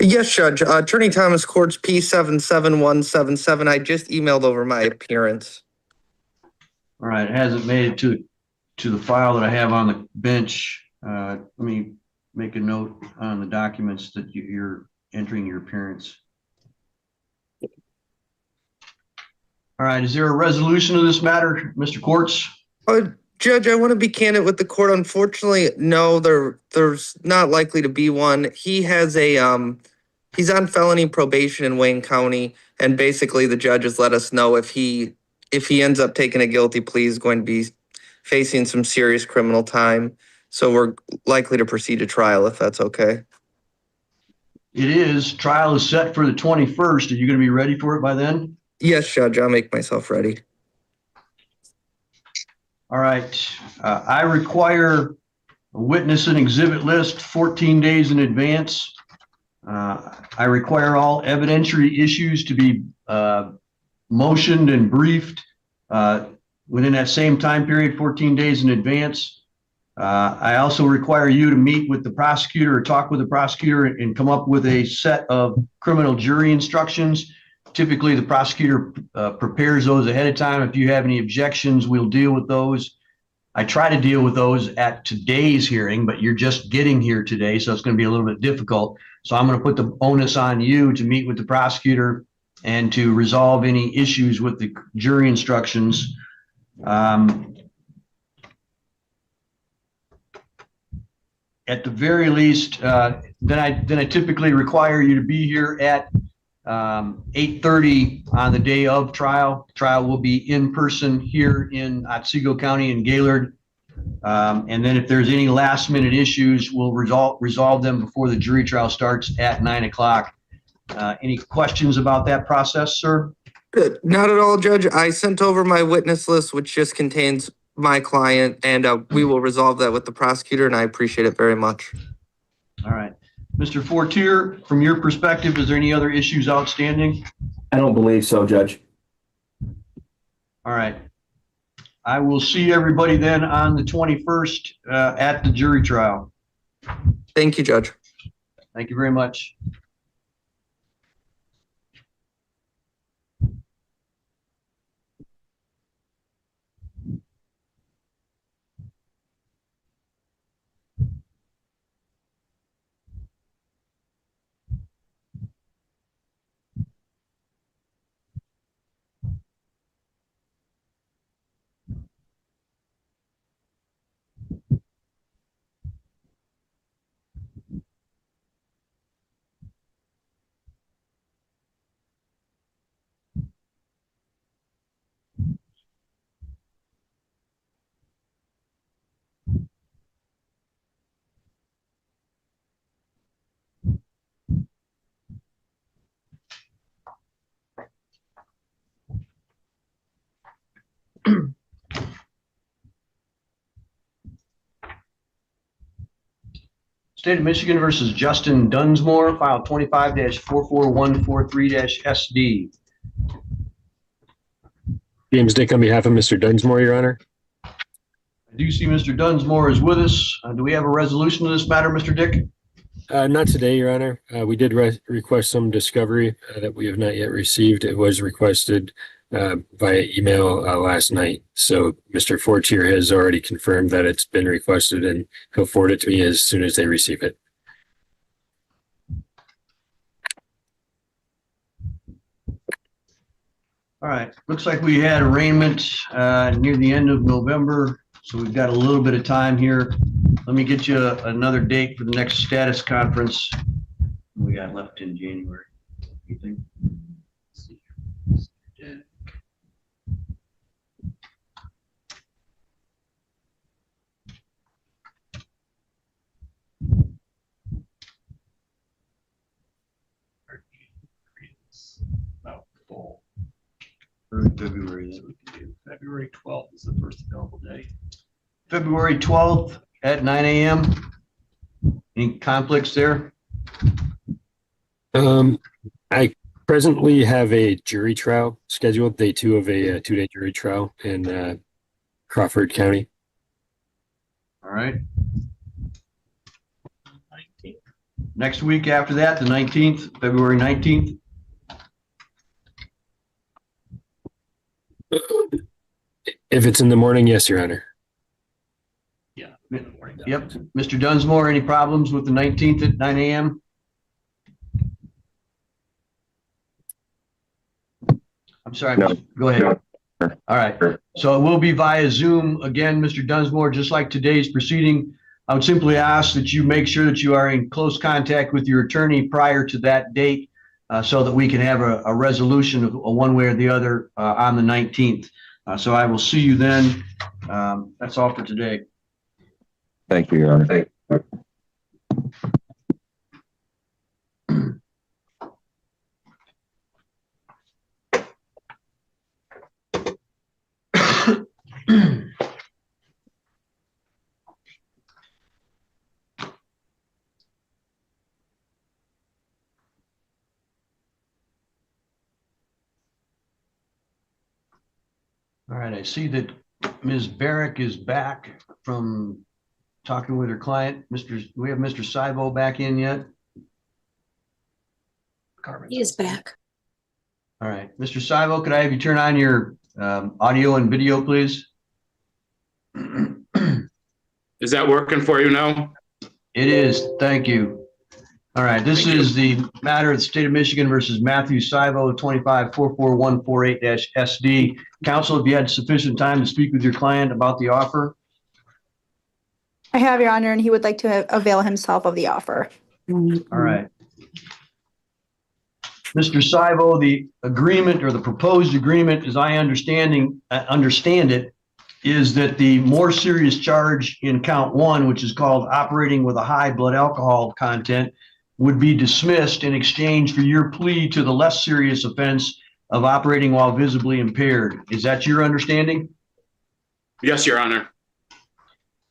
Yes, Judge. Attorney Thomas Courts P77177. I just emailed over my appearance. All right, it hasn't made it to the file that I have on the bench. Let me make a note on the documents that you're entering your appearance. All right, is there a resolution of this matter, Mr. Courts? Judge, I want to be candid with the court. Unfortunately, no, there's not likely to be one. He has he's on felony probation in Wayne County, and basically the judge has let us know if he ends up taking a guilty plea, he's going to be facing some serious criminal time. So we're likely to proceed to trial if that's okay. It is. Trial is set for the 21st. Are you going to be ready for it by then? Yes, Judge, I'll make myself ready. All right. I require a witness and exhibit list 14 days in advance. I require all evidentiary issues to be motioned and briefed within that same time period, 14 days in advance. I also require you to meet with the prosecutor or talk with the prosecutor and come up with a set of criminal jury instructions. Typically, the prosecutor prepares those ahead of time. If you have any objections, we'll deal with those. I try to deal with those at today's hearing, but you're just getting here today, so it's going to be a little bit difficult. So I'm going to put the onus on you to meet with the prosecutor and to resolve any issues with the jury instructions. At the very least, then I typically require you to be here at 8:30 on the day of trial. Trial will be in person here in Otsego County in Gaylord. And then if there's any last minute issues, we'll resolve them before the jury trial starts at 9 o'clock. Any questions about that process, sir? Not at all, Judge. I sent over my witness list, which just contains my client, and we will resolve that with the prosecutor, and I appreciate it very much. All right. Mr. Fortier, from your perspective, is there any other issues outstanding? I don't believe so, Judge. All right. I will see everybody then on the 21st at the jury trial. Thank you, Judge. Thank you very much. State of Michigan versus Justin Dunsmore, file 25-44143-SD. James Dick on behalf of Mr. Dunsmore, Your Honor. I do see Mr. Dunsmore is with us. Do we have a resolution to this matter, Mr. Dick? Not today, Your Honor. We did request some discovery that we have not yet received. It was requested via email last night. So Mr. Fortier has already confirmed that it's been requested, and he'll forward it to me as soon as they receive it. All right. Looks like we had arraignment near the end of November, so we've got a little bit of time here. Let me get you another date for the next status conference. We got left in January. You think? Early February that we can do. February 12th is the first available day. February 12th at 9 a.m. Any conflicts there? I presently have a jury trial scheduled, day 2 of a 2-day jury trial in Crawford County. All right. Next week after that, the 19th, February 19th. If it's in the morning, yes, Your Honor. Yeah. Yep. Mr. Dunsmore, any problems with the 19th at 9 a.m.? I'm sorry. No. Go ahead. All right. So it will be via Zoom. Again, Mr. Dunsmore, just like today's proceeding, I would simply ask that you make sure that you are in close contact with your attorney prior to that date so that we can have a resolution of one way or the other on the 19th. So I will see you then. That's all for today. Thank you, Your Honor. Thank you. All right, I see that Ms. Barrick is back from talking with her client. Do we have Mr. Sival back in yet? He is back. All right, Mr. Sival, could I have you turn on your audio and video, please? Is that working for you now? It is, thank you. All right, this is the matter of the state of Michigan versus Matthew Sival, 25-44148-SD. Counsel, have you had sufficient time to speak with your client about the offer? I have, Your Honor, and he would like to avail himself of the offer. All right. Mr. Sival, the agreement or the proposed agreement, as I understand it, is that the more serious charge in count 1, which is called operating with a high blood alcohol content, would be dismissed in exchange for your plea to the less serious offense of operating while visibly impaired. Is that your understanding? Yes, Your Honor.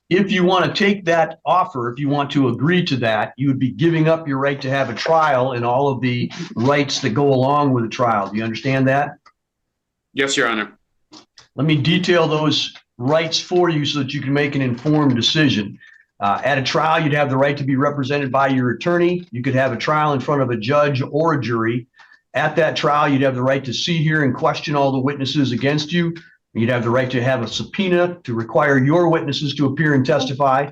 If you want to take that offer, if you want to agree to that, you would be giving up your right to have a trial and all of the rights that go along with a trial. Do you understand that? Yes, Your Honor. Let me detail those rights for you so that you can make an informed decision. At a trial, you'd have the right to be represented by your attorney. You could have a trial in front of a judge or a jury. At that trial, you'd have the right to see, hear, and question all the witnesses against you. You'd have the right to have a subpoena to require your witnesses to appear and testify.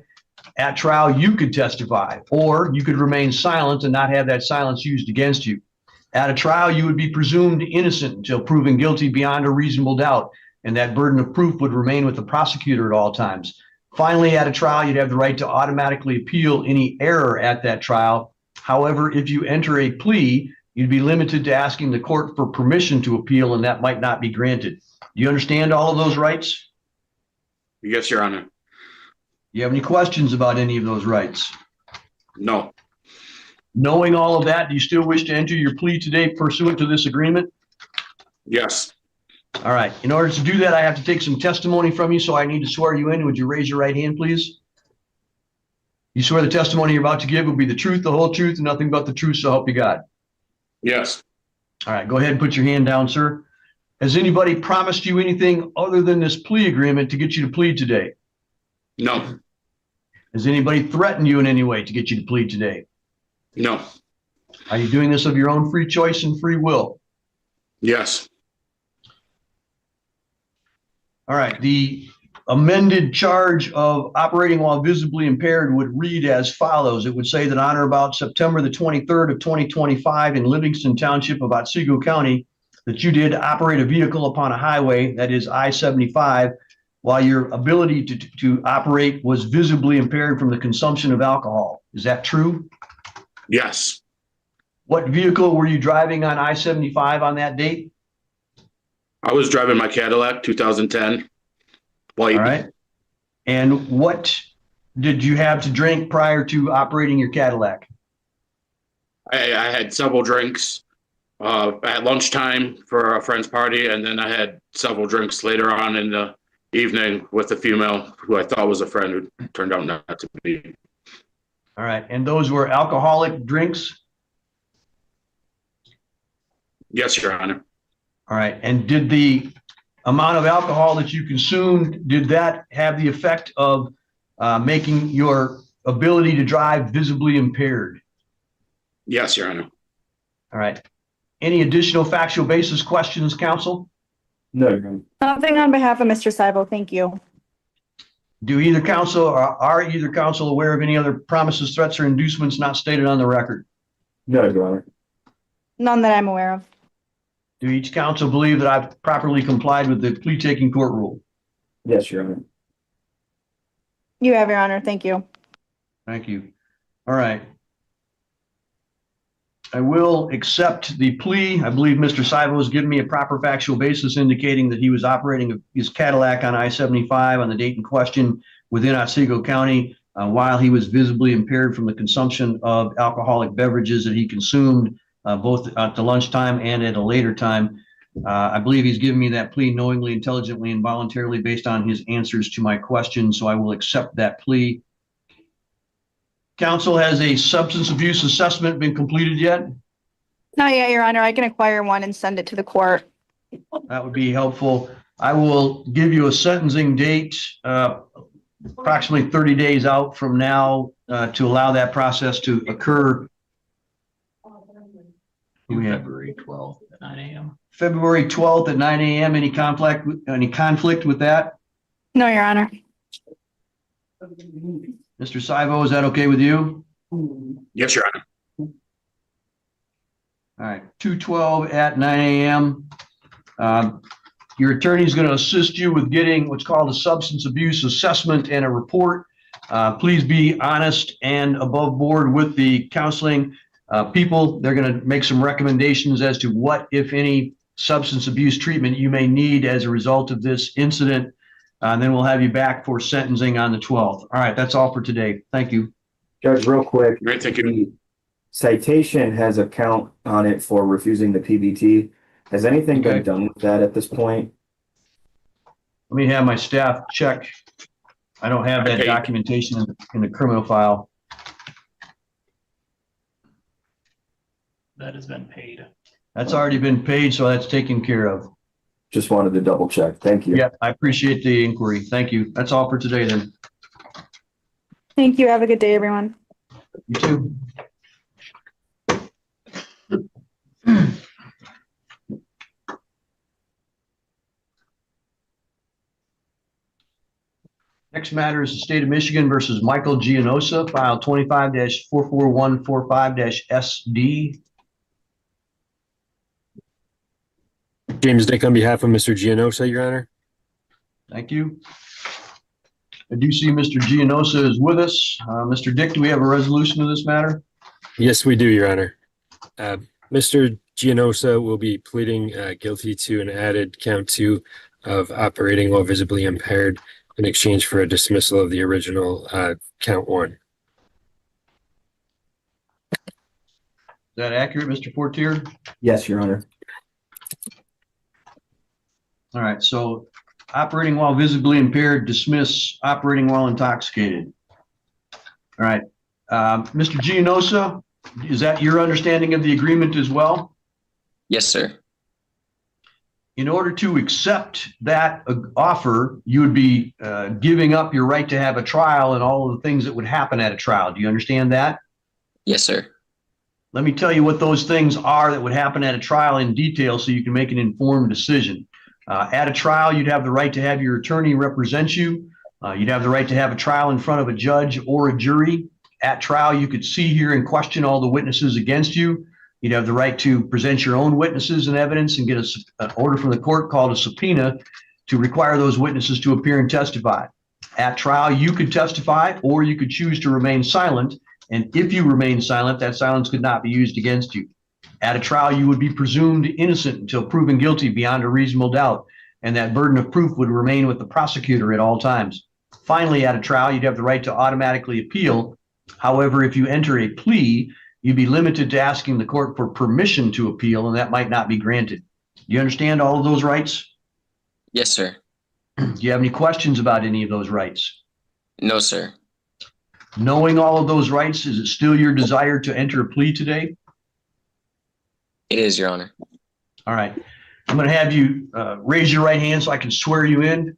At trial, you could testify, or you could remain silent and not have that silence used against you. At a trial, you would be presumed innocent until proven guilty beyond a reasonable doubt, and that burden of proof would remain with the prosecutor at all times. Finally, at a trial, you'd have the right to automatically appeal any error at that trial. However, if you enter a plea, you'd be limited to asking the court for permission to appeal, and that might not be granted. Do you understand all of those rights? Yes, Your Honor. Do you have any questions about any of those rights? No. Knowing all of that, do you still wish to enter your plea today pursuant to this agreement? Yes. All right. In order to do that, I have to take some testimony from you, so I need to swear you in. Would you raise your right hand, please? You swear the testimony you're about to give will be the truth, the whole truth, and nothing but the truth, so help you God. Yes. All right. Go ahead and put your hand down, sir. Has anybody promised you anything other than this plea agreement to get you to plead today? No. Has anybody threatened you in any way to get you to plead today? No. Are you doing this of your own free choice and free will? Yes. All right. The amended charge of operating while visibly impaired would read as follows. It would say that on or about September the 23rd of 2025 in Livingston Township of Otsego County, that you did operate a vehicle upon a highway, that is I-75, while your ability to operate was visibly impaired from the consumption of alcohol. Is that true? Yes. What vehicle were you driving on I-75 on that date? I was driving my Cadillac, 2010. White. All right. And what did you have to drink prior to operating your Cadillac? I had several drinks at lunchtime for a friend's party, and then I had several drinks later on in the evening with a female who I thought was a friend who turned out not to be. All right. And those were alcoholic drinks? Yes, Your Honor. All right. And did the amount of alcohol that you consumed, did that have the effect of making your ability to drive visibly impaired? Yes, Your Honor. All right. Any additional factual basis questions, counsel? No, Your Honor. Nothing on behalf of Mr. Sival. Thank you. Do either counsel or are either counsel aware of any other promises, threats, or inducements not stated on the record? No, Your Honor. None that I'm aware of. Do each counsel believe that I've properly complied with the plea taking court rule? Yes, Your Honor. You have, Your Honor. Thank you. Thank you. All right. I will accept the plea. I believe Mr. Sival has given me a proper factual basis indicating that he was operating his Cadillac on I-75 on the date in question within Otsego County while he was visibly impaired from the consumption of alcoholic beverages that he consumed both at the lunchtime and at a later time. I believe he's given me that plea knowingly, intelligently, and voluntarily based on his answers to my questions, so I will accept that plea. Counsel, has a substance abuse assessment been completed yet? Not yet, Your Honor. I can acquire one and send it to the court. That would be helpful. I will give you a sentencing date approximately 30 days out from now to allow that process to occur. February 12th at 9 a.m. February 12th at 9 a.m. Any conflict with that? No, Your Honor. Mr. Sival, is that okay with you? Yes, Your Honor. All right, 2/12 at 9 a.m. Your attorney is going to assist you with getting what's called a substance abuse assessment and a report. Please be honest and above board with the counseling people. They're going to make some recommendations as to what, if any, substance abuse treatment you may need as a result of this incident. And then we'll have you back for sentencing on the 12th. All right, that's all for today. Thank you. Judge, real quick. Great, thank you. Citation has a count on it for refusing the PBT. Has anything been done with that at this point? Let me have my staff check. I don't have that documentation in the criminal file. That has been paid. That's already been paid, so that's taken care of. Just wanted to double check. Thank you. Yeah, I appreciate the inquiry. Thank you. That's all for today then. Thank you. Have a good day, everyone. You too. Next matter is the state of Michigan versus Michael Ginoza, file 25-44145-SD. James Dick on behalf of Mr. Ginoza, Your Honor. Thank you. I do see Mr. Ginoza is with us. Mr. Dick, do we have a resolution of this matter? Yes, we do, Your Honor. Mr. Ginoza will be pleading guilty to an added count 2 of operating while visibly impaired in exchange for a dismissal of the original count 1. Is that accurate, Mr. Fortier? Yes, Your Honor. All right, so operating while visibly impaired, dismiss, operating while intoxicated. All right, Mr. Ginoza, is that your understanding of the agreement as well? Yes, sir. In order to accept that offer, you would be giving up your right to have a trial and all of the things that would happen at a trial. Do you understand that? Yes, sir. Let me tell you what those things are that would happen at a trial in detail so you can make an informed decision. At a trial, you'd have the right to have your attorney represent you. You'd have the right to have a trial in front of a judge or a jury. At trial, you could see, hear, and question all the witnesses against you. You'd have the right to present your own witnesses and evidence and get an order from the court called a subpoena to require those witnesses to appear and testify. At trial, you could testify or you could choose to remain silent. And if you remain silent, that silence could not be used against you. At a trial, you would be presumed innocent until proven guilty beyond a reasonable doubt, and that burden of proof would remain with the prosecutor at all times. Finally, at a trial, you'd have the right to automatically appeal. However, if you enter a plea, you'd be limited to asking the court for permission to appeal, and that might not be granted. Do you understand all of those rights? Yes, sir. Do you have any questions about any of those rights? No, sir. Knowing all of those rights, is it still your desire to enter a plea today? It is, Your Honor. All right. I'm going to have you raise your right hand so I can swear you in.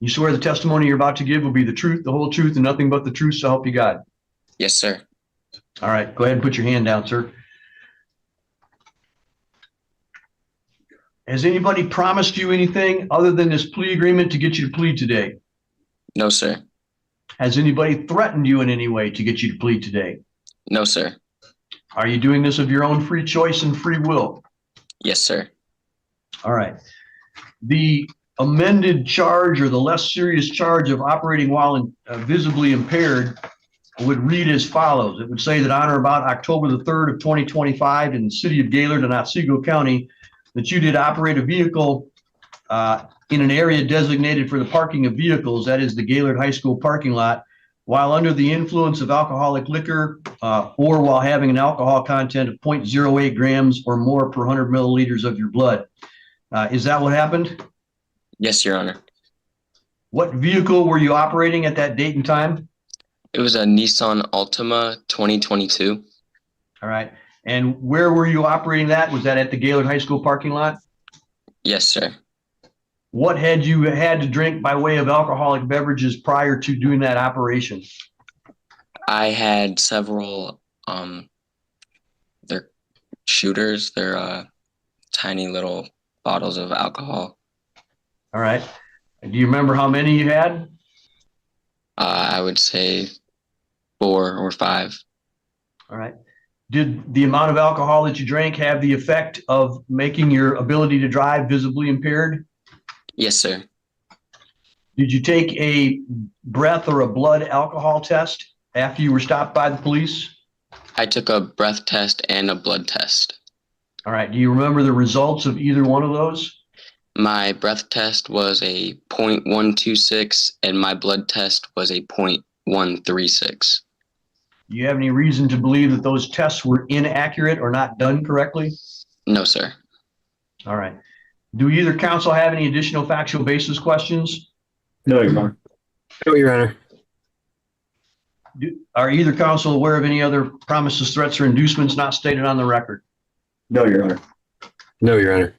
You swear the testimony you're about to give will be the truth, the whole truth, and nothing but the truth, so help you God. Yes, sir. All right. Go ahead and put your hand down, sir. Has anybody promised you anything other than this plea agreement to get you to plead today? No, sir. Has anybody threatened you in any way to get you to plead today? No, sir. Are you doing this of your own free choice and free will? Yes, sir. All right. The amended charge, or the less serious charge of operating while visibly impaired, would read as follows. It would say that on or about October the 3rd of 2025 in the city of Gaylord and Otsego County, that you did operate a vehicle in an area designated for the parking of vehicles, that is the Gaylord High School parking lot, while under the influence of alcoholic liquor or while having an alcohol content of 0.08 grams or more per 100 milliliters of your blood. Is that what happened? Yes, Your Honor. What vehicle were you operating at that date and time? It was a Nissan Altima 2022. All right. And where were you operating that? Was that at the Gaylord High School parking lot? Yes, sir. What had you had to drink by way of alcoholic beverages prior to doing that operation? I had several, they're shooters. They're tiny little bottles of alcohol. All right. Do you remember how many you had? I would say 4 or 5. All right. Did the amount of alcohol that you drank have the effect of making your ability to drive visibly impaired? Yes, sir. Did you take a breath or a blood alcohol test after you were stopped by the police? I took a breath test and a blood test. All right. Do you remember the results of either one of those? My breath test was a 0.126 and my blood test was a 0.136. Do you have any reason to believe that those tests were inaccurate or not done correctly? No, sir. All right. Do either counsel have any additional factual basis questions? No, Your Honor. No, Your Honor. Are either counsel aware of any other promises, threats, or inducements not stated on the record? No, Your Honor. No, Your Honor.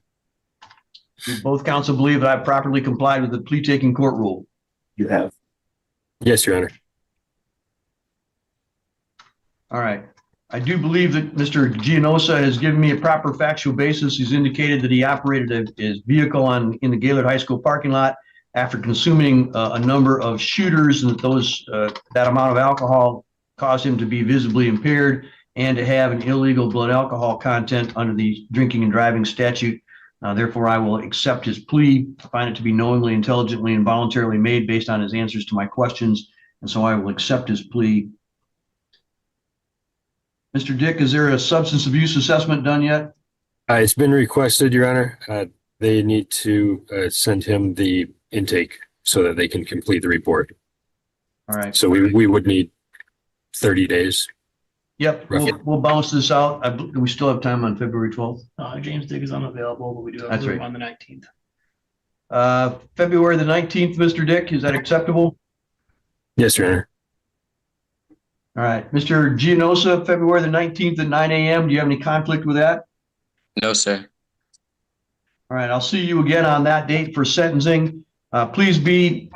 Do both counsel believe that I've properly complied with the plea taking court rule? You have. Yes, Your Honor. All right. I do believe that Mr. Ginoza has given me a proper factual basis. He's indicated that he operated his vehicle in the Gaylord High School parking lot after consuming a number of shooters, and that that amount of alcohol caused him to be visibly impaired and to have an illegal blood alcohol content under the drinking and driving statute. Therefore, I will accept his plea. I find it to be knowingly, intelligently, and voluntarily made based on his answers to my questions, and so I will accept his plea. Mr. Dick, is there a substance abuse assessment done yet? It's been requested, Your Honor. They need to send him the intake so that they can complete the report. All right. So we would need 30 days. Yep, we'll bounce this out. We still have time on February 12th. James Dick is unavailable, but we do have That's room right. on the 19th. February the 19th, Mr. Dick, is that acceptable? Yes, Your Honor. All right. Mr. Ginoza, February the 19th at 9 a.m. Do you have any conflict with that? No, sir. All right. I'll see you again on that date for sentencing. Please be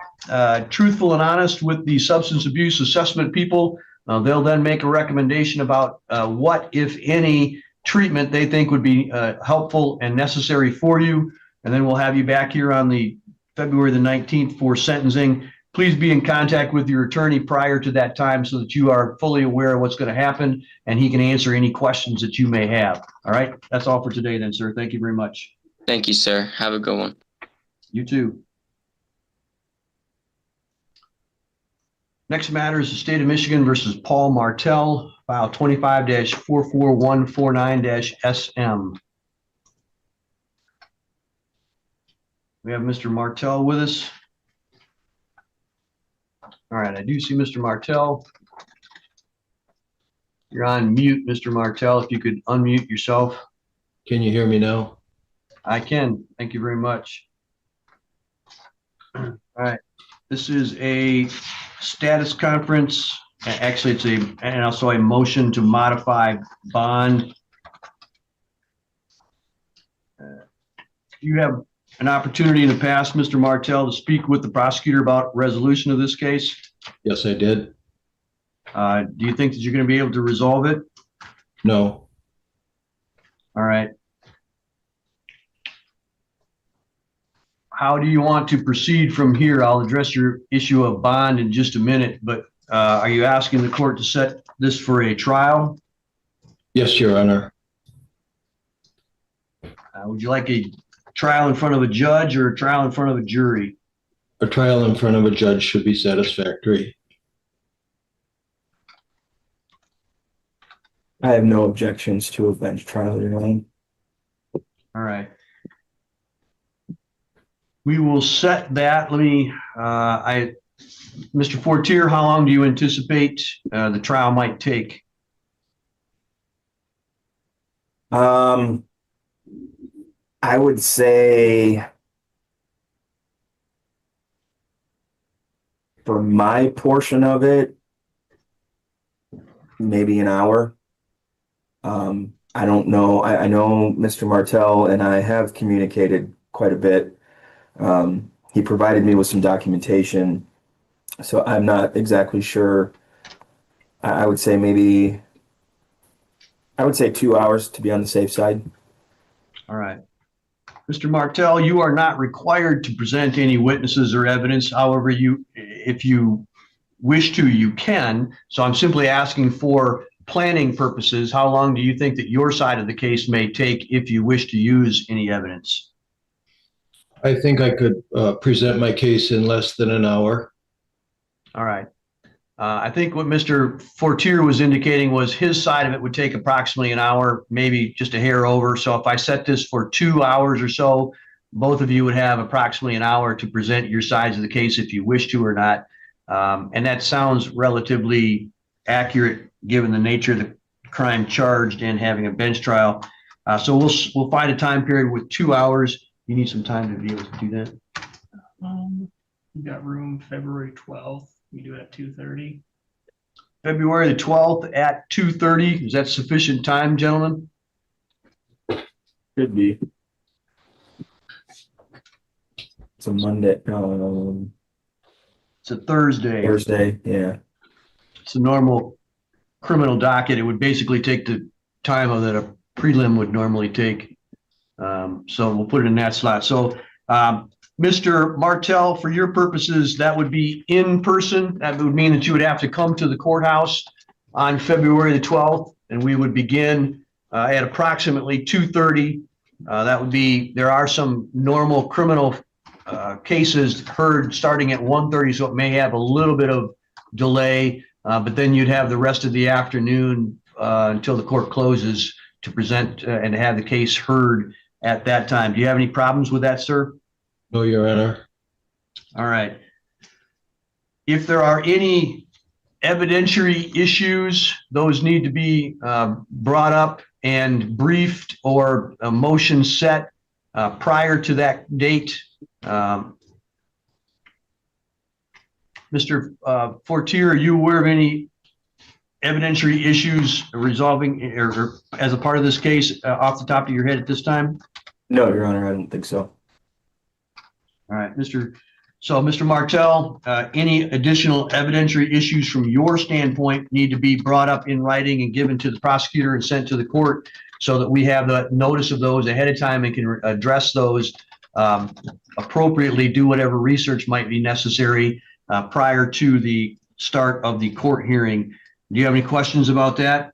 truthful and honest with the substance abuse assessment people. They'll then make a recommendation about what, if any, treatment they think would be helpful and necessary for you. And then we'll have you back here on the February the 19th for sentencing. Please be in contact with your attorney prior to that time so that you are fully aware of what's going to happen and he can answer any questions that you may have. All right. That's all for today then, sir. Thank you very much. Thank you, sir. Have a good one. You too. Next matter is the state of Michigan versus Paul Martell, file 25-44149-SM. We have Mr. Martell with us. All right, I do see Mr. Martell. You're on mute, Mr. Martell. If you could unmute yourself. Can you hear me now? I can. Thank you very much. All right. This is a status conference Actually, it's and also a motion to modify bond. You have an opportunity in the past, Mr. Martell, to speak with the prosecutor about resolution of this case. Yes, I did. Do you think that you're going to be able to resolve it? No. All right. How do you want to proceed from here? I'll address your issue of bond in just a minute, but are you asking the court to set this for a trial? Yes, Your Honor. Would you like a trial in front of a judge or a trial in front of a jury? A trial in front of a judge should be satisfactory. I have no objections to a bench trial, Your Honor. All right. We will set that. Let me, Mr. Fortier, how long do you anticipate the trial might take? I would say for my portion of it, maybe an hour. I don't know. I know Mr. Martell and I have communicated quite a bit. He provided me with some documentation, so I'm not exactly sure. I would say 2 hours to be on the safe side. All right. Mr. Martell, you are not required to present any witnesses or evidence. However, if you wish to, you can. So I'm simply asking for planning purposes. How long do you think that your side of the case may take if you wish to use any evidence? I think I could present my case in less than an hour. All right. I think what Mr. Fortier was indicating was his side of it would take approximately an hour, maybe just a hair over. So if I set this for 2 hours or so, both of you would have approximately an hour to present your sides of the case if you wish to or not. And that sounds relatively accurate given the nature of the crime charged and having a bench trial. So we'll find a time period with 2 hours. You need some time to be able to do that. We've got room February 12th. We do it at 2:30. February the 12th at 2:30. Is that sufficient time, gentlemen? Could be. It's a Monday. It's a Thursday. Thursday, yeah. It's a normal criminal docket. It would basically take the time that a prelim would normally take. So we'll put it in that slot. So Mr. Martell, for your purposes, that would be in person. That would mean that you would have to come to the courthouse on February the 12th, and we would begin at approximately 2:30. That would be, there are some normal criminal cases heard starting at 1:30, so it may have a little bit of delay, but then you'd have the rest of the afternoon until the court closes to present and have the case heard at that time. Do you have any problems with that, sir? No, Your Honor. All right. If there are any evidentiary issues, those need to be brought up and briefed or a motion set prior to that date. Mr. Fortier, are you aware of any evidentiary issues resolving or as a part of this case off the top of your head at this time? No, Your Honor, I don't think so. All right, Mr. Martell, any additional evidentiary issues from your standpoint need to be brought up in writing and given to the prosecutor and sent to the court so that we have the notice of those ahead of time and can address those appropriately, do whatever research might be necessary prior to the start of the court hearing. Do you have any questions about that?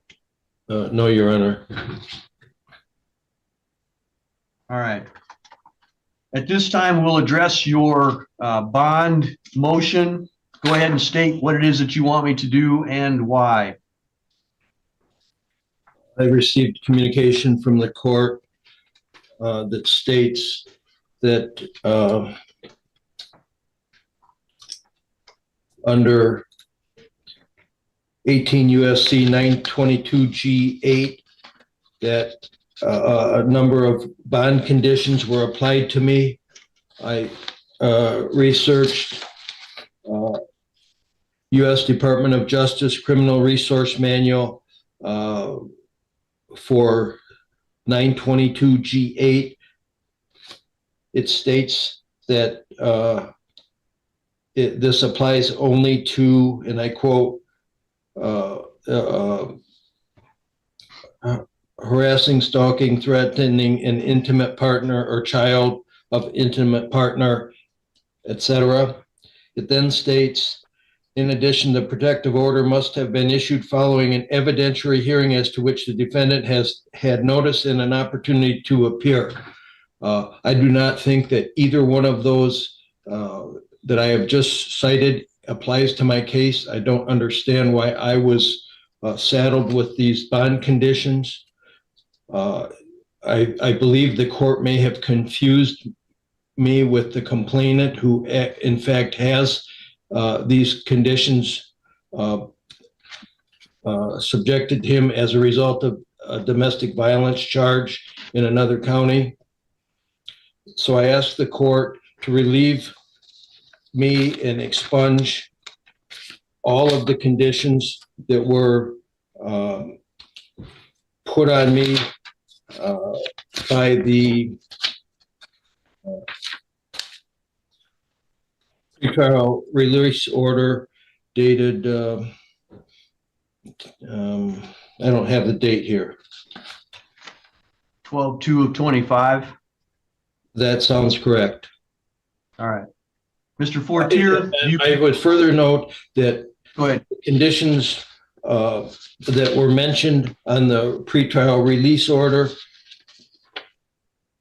No, Your Honor. All right. At this time, we'll address your bond motion. Go ahead and state what it is that you want me to do and why. I received communication from the court that states that under 18 USC 922 G8 that a number of bond conditions were applied to me. I researched U.S. Department of Justice Criminal Resource Manual for 922G8. It states that this applies only to, and I quote, harassing, stalking, threatening an intimate partner or child of intimate partner, etc. It then states, in addition, the protective order must have been issued following an evidentiary hearing as to which the defendant has had notice and an opportunity to appear. I do not think that either one of those that I have just cited applies to my case. I don't understand why I was saddled with these bond conditions. I believe the court may have confused me with the complainant who in fact has these conditions subjected him as a result of a domestic violence charge in another county. So I asked the court to relieve me and expunge all of the conditions that were put on me by the pretrial release order dated, I don't have the date here. 12/2/25. That sounds correct. All right. Mr. Fortier, I would further note that go ahead. Conditions that were mentioned on the pretrial release order,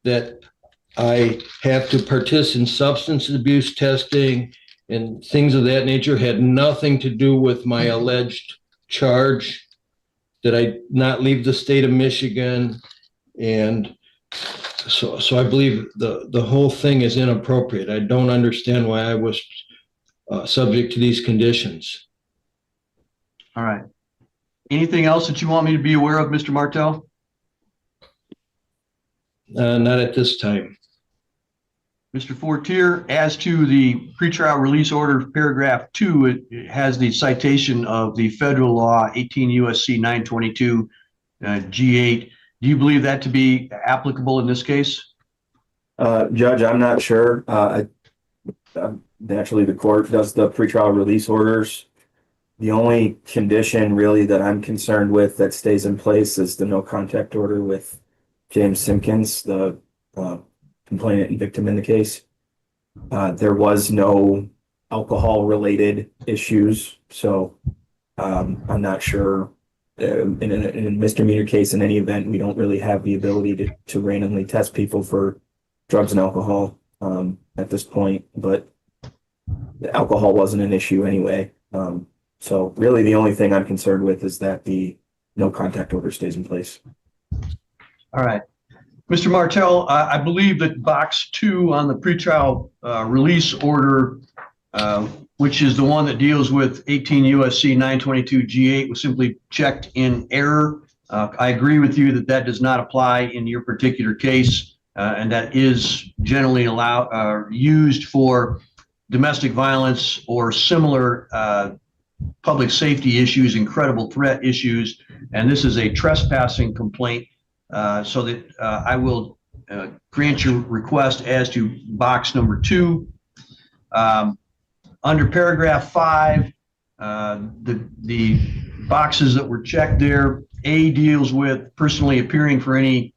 that I have to participate in substance abuse testing and things of that nature, had nothing to do with my alleged charge, that I not leave the state of Michigan. And so I believe the whole thing is inappropriate. I don't understand why I was subject to these conditions. All right. Anything else that you want me to be aware of, Mr. Martell? Not at this time. Mr. Fortier, as to the pretrial release order, paragraph 2, it has the citation of the federal law 18 USC 922 G8. Do you believe that to be applicable in this case? Judge, I'm not sure. Naturally, the court does the pretrial release orders. The only condition really that I'm concerned with that stays in place is the no contact order with James Simpkins, the complainant and victim in the case. There was no alcohol related issues, so I'm not sure. In a misdemeanor case, in any event, we don't really have the ability to randomly test people for drugs and alcohol at this point, but the alcohol wasn't an issue anyway. So really the only thing I'm concerned with is that the no contact order stays in place. All right. Mr. Martell, I believe that box 2 on the pretrial release order, which is the one that deals with 18 USC 922 G8, was simply checked in error. I agree with you that that does not apply in your particular case, and that is generally used for domestic violence or similar public safety issues, incredible threat issues, and this is a trespassing complaint, so that I will grant your request as to box number 2. Under paragraph 5, the boxes that were checked there, A deals with personally appearing for any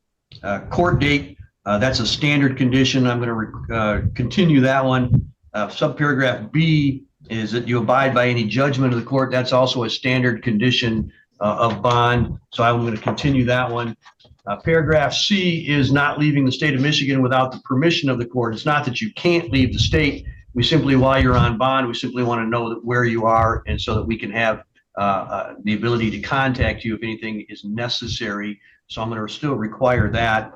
court date. That's a standard condition. I'm going to continue that one. Subparagraph B is that you abide by any judgment of the court. That's also a standard condition of bond. So I'm going to continue that one. Paragraph C is not leaving the state of Michigan without the permission of the court. It's not that you can't leave the state. We simply, while you're on bond, we simply want to know that where you are, and so that we can have the ability to contact you if anything is necessary. So I'm going to still require that.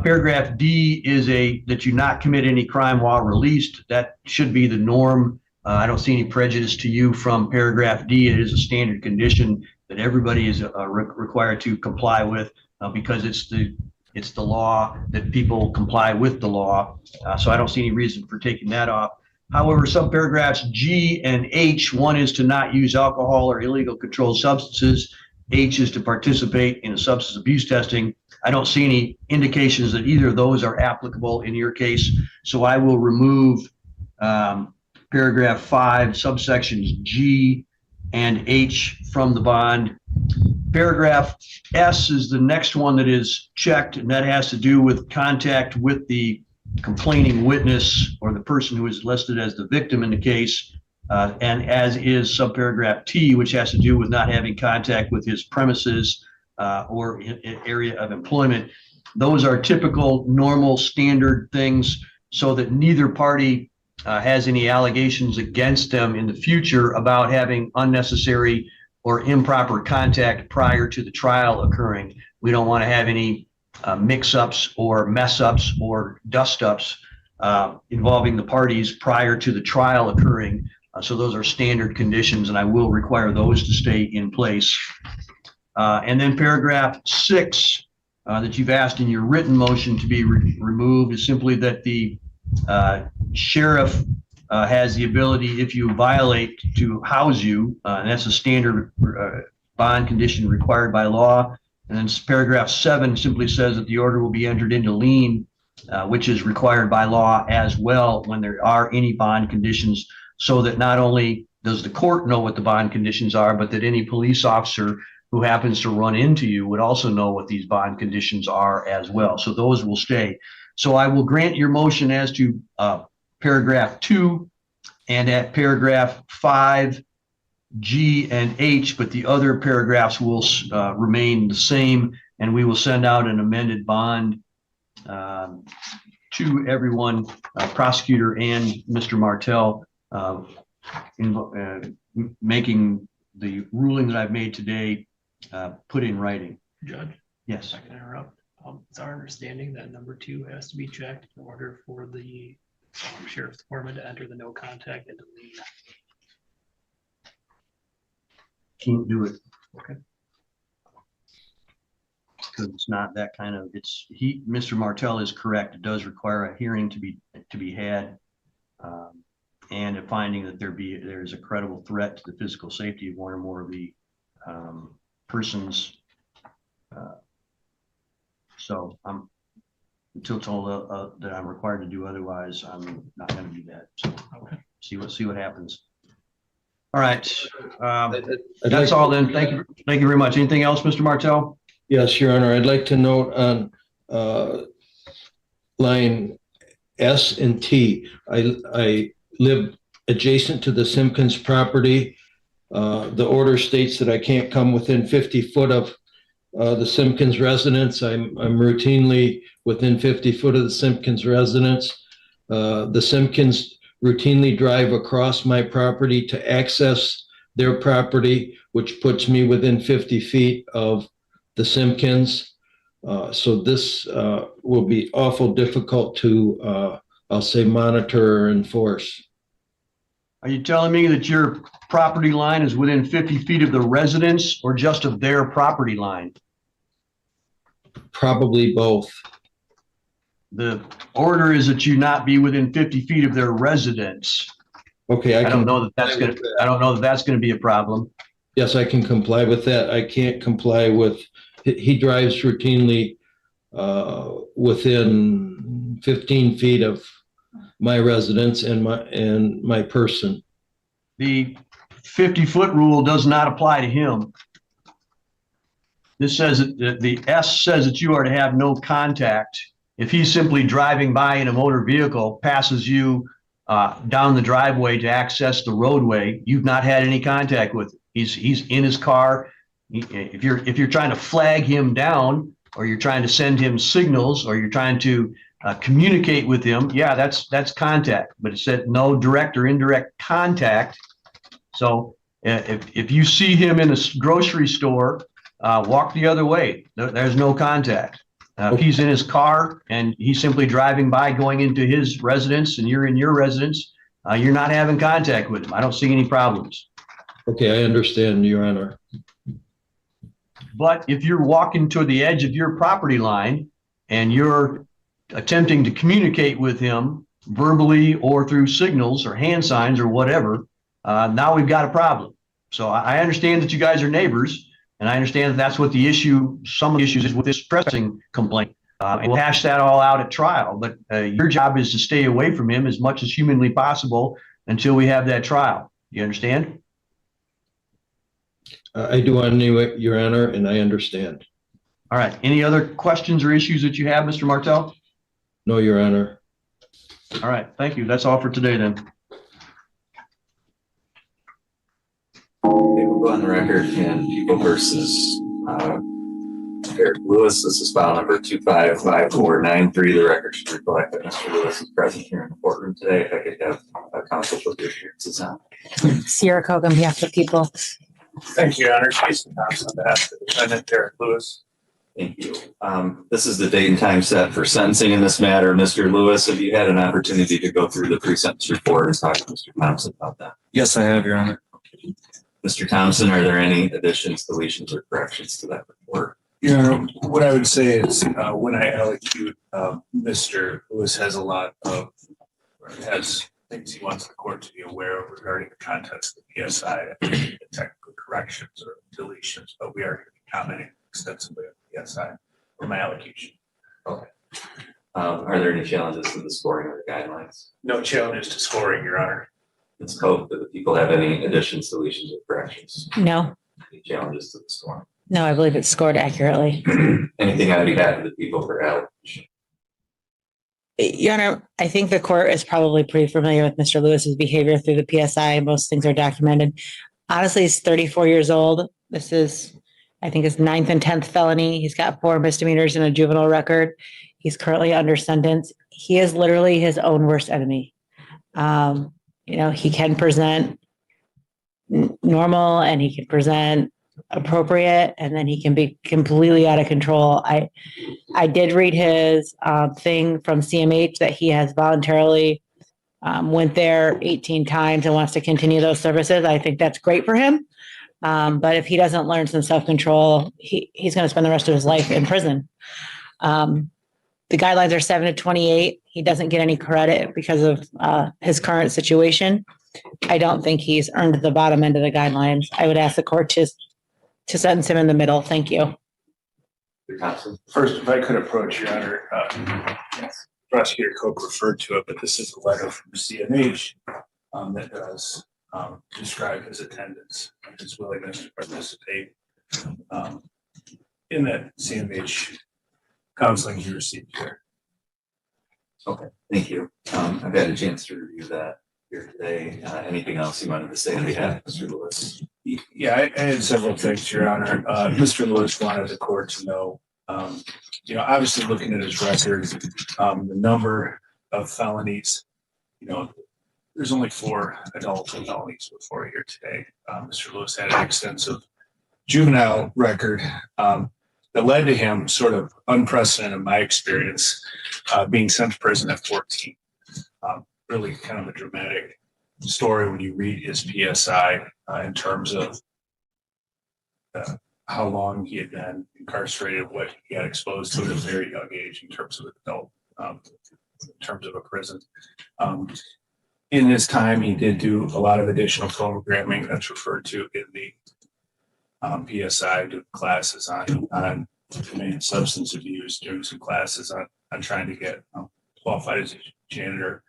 Paragraph D is that you not commit any crime while released. That should be the norm. I don't see any prejudice to you from paragraph D. It is a standard condition that everybody is required to comply with because it's the law that people comply with the law. So I don't see any reason for taking that off. However, subparagraphs G and H, one is to not use alcohol or illegal controlled substances. H is to participate in substance abuse testing. I don't see any indications that either of those are applicable in your case. So I will remove paragraph 5, subsections G and H from the bond. Paragraph S is the next one that is checked, and that has to do with contact with the complaining witness or the person who is listed as the victim in the case, and as is subparagraph T, which has to do with not having contact with his premises or area of employment. Those are typical, normal, standard things so that neither party has any allegations against them in the future about having unnecessary or improper contact prior to the trial occurring. We don't want to have any mix-ups or mess-ups or dust-ups involving the parties prior to the trial occurring. So those are standard conditions, and I will require those to stay in place. And then paragraph 6 that you've asked in your written motion to be removed is simply that the sheriff has the ability, if you violate, to house you, and that's a standard bond condition required by law. And then paragraph 7 simply says that the order will be entered into lien, which is required by law as well when there are any bond conditions, so that not only does the court know what the bond conditions are, but that any police officer who happens to run into you would also know what these bond conditions are as well. So those will stay. So I will grant your motion as to paragraph 2 and at paragraph 5, G and H, but the other paragraphs will remain the same, and we will send out an amended bond to everyone, prosecutor and Mr. Martell, making the ruling that I've made today put in writing. Judge? Yes. I can interrupt. It's our understanding that number 2 has to be checked in order for the sheriff's department to enter the no contact into lien. Can't do it. Okay. Because it's not that kind of, Mr. Martell is correct. It does require a hearing to be had, and a finding that there is a credible threat to the physical safety of one or more of the persons. So I'm until told that I'm required to do otherwise, I'm not going to do that. So okay. See what happens. All right. That's all then. Thank you very much. Anything else, Mr. Martell? Yes, Your Honor. I'd like to note on line S and T. I live adjacent to the Simpkins property. The order states that I can't come within 50 foot of the Simpkins residence. I'm routinely within 50 foot of the Simpkins residence. The Simpkins routinely drive across my property to access their property, which puts me within 50 feet of the Simpkins. So this will be awful difficult to, I'll say, monitor or enforce. Are you telling me that your property line is within 50 feet of the residence or just of their property line? Probably both. The order is that you not be within 50 feet of their residence. Okay, I don't know that that's going to be a problem. Yes, I can comply with that. I can't comply with, he drives routinely within 15 feet of my residence and my person. The 50-foot rule does not apply to him. This says that the S says that you are to have no contact. If he's simply driving by in a motor vehicle, passes you down the driveway to access the roadway, you've not had any contact with him. He's in his car. If you're trying to flag him down, or you're trying to send him signals, or you're trying to communicate with him, yeah, that's contact. But it said no direct or indirect contact. So if you see him in a grocery store, walk the other way. There's no contact. If he's in his car and he's simply driving by, going into his residence, and you're in your residence, you're not having contact with him. I don't see any problems. Okay, I understand, Your Honor. But if you're walking to the edge of your property line and you're attempting to communicate with him verbally or through signals or hand signs or whatever, now we've got a problem. So I understand that you guys are neighbors, and I understand that that's what the issue, some of the issues is with this pressing complaint. And we'll hash that all out at trial, but your job is to stay away from him as much as humanly possible until we have that trial. You understand? I do, Your Honor, and I understand. All right. Any other questions or issues that you have, Mr. Martell? No, Your Honor. All right. Thank you. That's all for today then. Okay, we'll go on the record and People versus Eric Lewis. This is file number 255493. The record should reflect that Mr. Lewis is present here in the courtroom today. If I could have counsel put their appearances on. Sierra Coke on behalf of the people. Thank you, Your Honor. Jason Thompson on behalf of the defendant, Eric Lewis. Thank you. This is the date and time set for sentencing in this matter. Mr. Lewis, have you had an opportunity to go through the pre-sentence report and talk to Mr. Thompson about that? Yes, I have, Your Honor. Mr. Thompson, are there any additions, deletions, or corrections to that report? Your Honor, what I would say is when I allocute, Mr. Lewis has a lot of, or has things he wants the court to be aware of regarding the contents of the PSI, and technical corrections or deletions, but we are going to be commenting extensively on the PSI for my allocation. Okay. Are there any challenges to the scoring or the guidelines? No challenges to scoring, Your Honor. Let's hope that the people have any additions, deletions, or corrections. No, Any challenges to the scoring? no, I believe it's scored accurately. Anything on behalf of the people for allocation? Your Honor, I think the court is probably pretty familiar with Mr. Lewis's behavior through the PSI. Most things are documented. Honestly, he's 34 years old. This is, I think, his 9th and 10th felony. He's got 4 misdemeanors and a juvenile record. He's currently under sentence. He is literally his own worst enemy. He can present normal and he can present appropriate, and then he can be completely out of control. I did read his thing from CMH that he has voluntarily went there 18 times and wants to continue those services. I think that's great for him. But if he doesn't learn some self-control, he's going to spend the rest of his life in prison. The guidelines are 7 to 28. He doesn't get any credit because of his current situation. I don't think he's earned the bottom end of the guidelines. I would ask the court to sentence him in the middle. Thank you. First, if I could approach, Your Honor, Prosecutor Koch referred to it, but this is a letter from CMH that does describe his attendance and his willingness to participate in that CMH counseling he received here. Okay, thank you. I've had a chance to review that here today. Anything else you wanted to say on behalf of Mr. Lewis? Yeah, I had several things, Your Honor. Mr. Lewis wanted the court to know, obviously looking at his record, the number of felonies, there's only 4 adult felonies before here today. Mr. Lewis had an extensive juvenile record that led to him sort of unprecedented, in my experience, being sent to prison at 14. Really kind of a dramatic story when you read his PSI in terms of how long he had been incarcerated, what he had exposed to at a very young age in terms of adult, in terms of a prison. In this time, he did do a lot of additional programming that's referred to in the PSI, doing classes on substance abuse, doing some classes on trying to get qualified as a janitor.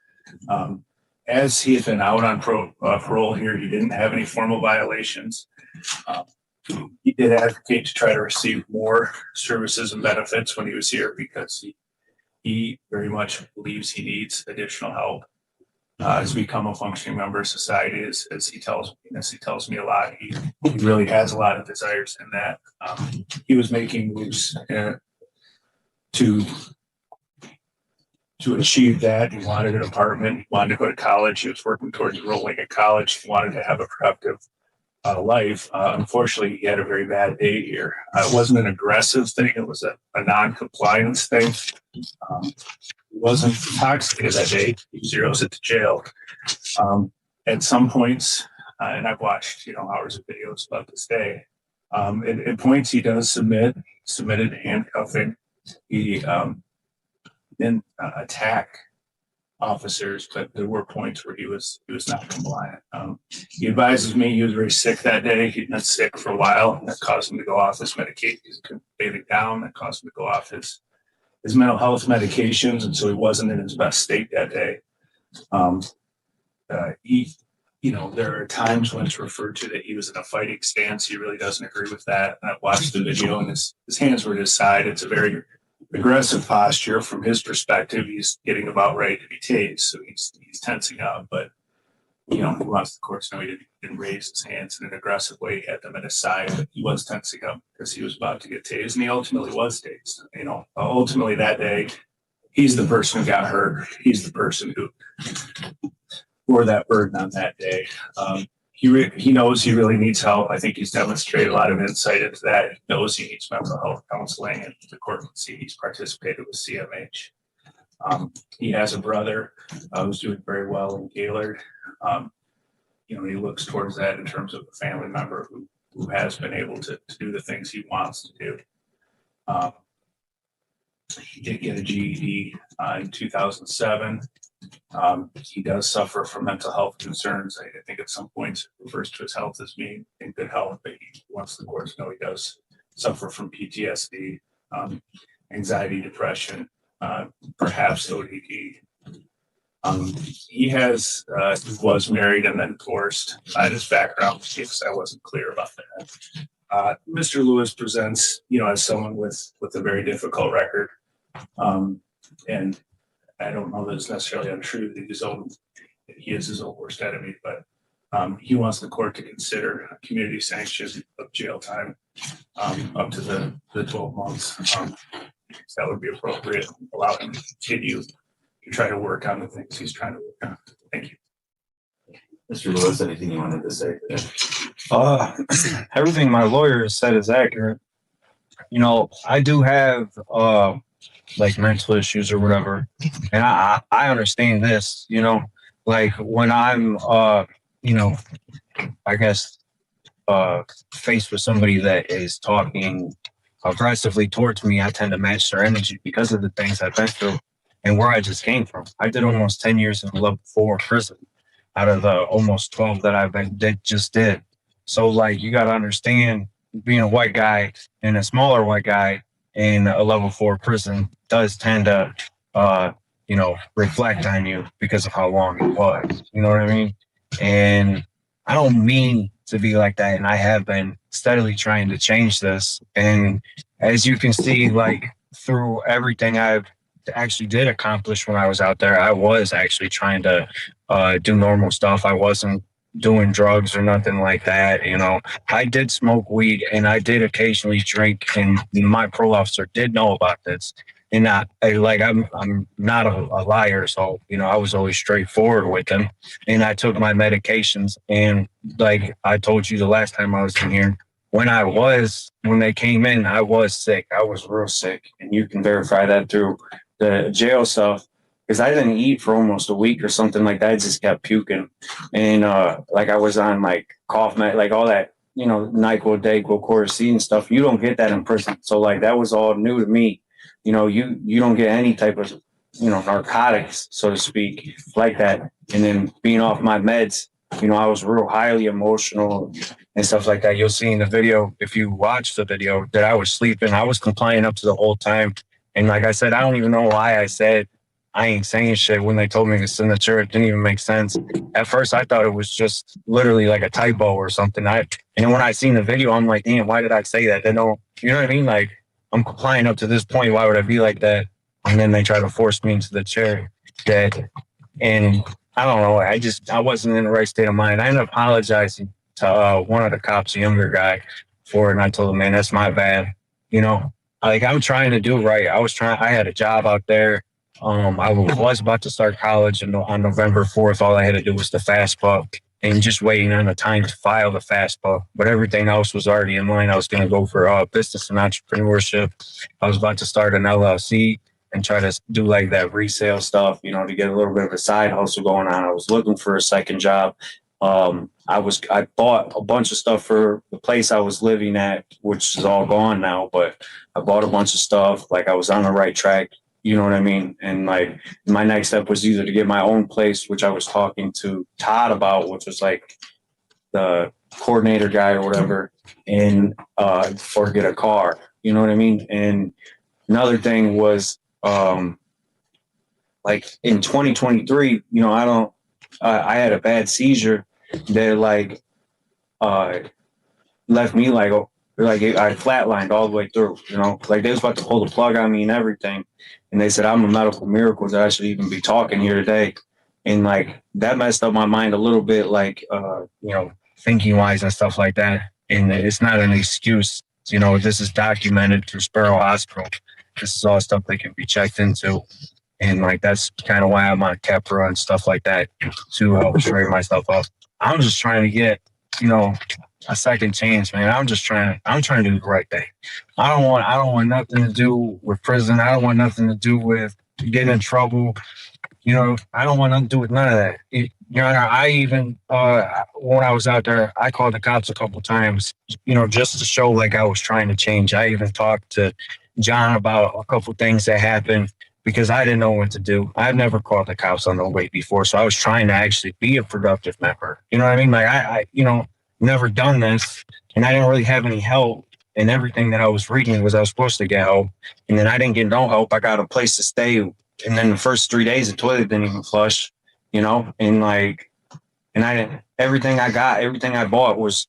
As he had been out on parole here, he didn't have any formal violations. He did advocate to try to receive more services and benefits when he was here because he very much believes he needs additional help to become a functioning member of society. As he tells me a lot, he really has a lot of desires in that. He was making moves to achieve that. He wanted an apartment. He wanted to go to college. He was working towards enrolling at college. He wanted to have a productive life. Unfortunately, he had a very bad day here. It wasn't an aggressive thing. It was a non-compliance thing. He wasn't intoxicated that day. He zeroes it to jail. At some points, and I've watched hours of videos about this day, at points he does submitted handcuffing. He then attack officers, but there were points where he was not compliant. He advises me he was very sick that day. He'd been sick for a while. That caused him to go off his medication. He couldn't bail it down. That caused him to go off his mental health medications, and so he wasn't in his best state that day. There are times when it's referred to that he was in a fighting stance. He really doesn't agree with that. And I've watched the video, and his hands were at his side. It's a very aggressive posture from his perspective. He's getting about ready to be tased, so he's tensing up. But he wants the court to know he didn't raise his hands in an aggressive way. He had them at his side, but he was tensing up because he was about to get tased, and he ultimately was tased. Ultimately that day, he's the person who got hurt. He's the person who bore that burden on that day. He knows he really needs help. I think he's demonstrated a lot of insight into that. He knows he needs mental health counseling, and the court can see he's participated with CMH. He has a brother who's doing very well in Gaylord. He looks towards that in terms of a family member who has been able to do the things he wants to do. He did get a GED in 2007. He does suffer from mental health concerns. I think at some points it refers to his health as being in good health, but he wants the court to know he does suffer from PTSD, anxiety, depression, perhaps ODD. He was married and then divorced. His background, because I wasn't clear about that. Mr. Lewis presents, as someone with a very difficult record, and I don't know that it's necessarily untrue that he is his own worst enemy, but he wants the court to consider a community sanction of jail time up to the 12 months. That would be appropriate. Allow him to continue to try to work on the things he's trying to work on. Thank you. Mr. Lewis, anything you wanted to say? Everything my lawyer has said is accurate. I do have like mental issues or whatever, and I understand this. Like when I'm I guess faced with somebody that is talking aggressively towards me, I tend to match their energy because of the things I've been through and where I just came from. I did almost 10 years in a level 4 prison out of the almost 12 that I've just did. So like, you got to understand, being a white guy and a smaller white guy in a level 4 prison does tend to, reflect on you because of how long it was. You know what I mean? And I don't mean to be like that. And I have been steadily trying to change this. And as you can see, like through everything I've actually did accomplish when I was out there, I was actually trying to do normal stuff. I wasn't doing drugs or nothing like that. I did smoke weed and I did occasionally drink, and my parole officer did know about this. And I'm not a liar, so I was always straightforward with him. And I took my medications, and like I told you the last time I was in here, when they came in, I was sick. I was real sick, and you can verify that through the jail stuff. Because I didn't eat for almost a week or something like that. I just kept puking. And like I was on like cough med, like all that, NyQuil, DayQuil, Corazine and stuff. You don't get that in prison. So like that was all new to me. You don't get any type of, narcotics, so to speak, like that. And then being off my meds, I was real highly emotional and stuff like that. You'll see in the video, if you watch the video, that I was sleeping. I was compliant up to the whole time. And like I said, I don't even know why I said I ain't saying shit when they told me to send the chair. It didn't even make sense. At first, I thought it was just literally like a typo or something. And then when I seen the video, I'm like, damn, why did I say that? They don't, you know what I mean? Like, I'm complying up to this point. Why would I be like that? And then they try to force me into the chair. And I don't know. I wasn't in the right state of mind. I ended up apologizing to one of the cops, a younger guy, for it. And I told him, man, that's my bad. I'm trying to do right. I had a job out there. I was about to start college, and on November 4th, all I had to do was the FAFSA and just waiting on the time to file the FAFSA. But everything else was already in line. I was going to go for business and entrepreneurship. I was about to start an LLC and try to do like that resale stuff, to get a little bit of a side hustle going on. I was looking for a second job. I bought a bunch of stuff for the place I was living at, which is all gone now, but I bought a bunch of stuff. Like I was on the right track. You know what I mean? And like my next step was either to get my own place, which I was talking to Todd about, which was like the coordinator guy or whatever, and or get a car. You know what I mean? And another thing was like in 2023, you know, I had a bad seizure that like left me like I flatlined all the way through, you know, like they was about to pull the plug on me and everything. And they said, I'm a medical miracle that I should even be talking here today. And like that messed up my mind a little bit, like, you know, thinking wise and stuff like that. And it's not an excuse, you know, this is documented through Sparrow Hospital. This is all stuff that can be checked into. And like, that's kind of why I'm on Capra and stuff like that to help straighten myself up. I'm just trying to get, you know, a second chance, man. I'm trying to do the right thing. I don't want nothing to do with prison. I don't want nothing to do with getting in trouble. You know, I don't want nothing to do with none of that. You know, I even, when I was out there, I called the cops a couple times, you know, just to show like I was trying to change. I even talked to John about a couple things that happened because I didn't know what to do. I've never called the cops on the way before. So I was trying to actually be a productive member. You know what I mean? Like I you know, never done this and I didn't really have any help, and everything that I was reading was I was supposed to get help, and then I didn't get no help. I got a place to stay, and then the first 3 days the toilet didn't even flush, you know, and like, and I didn't, everything I bought was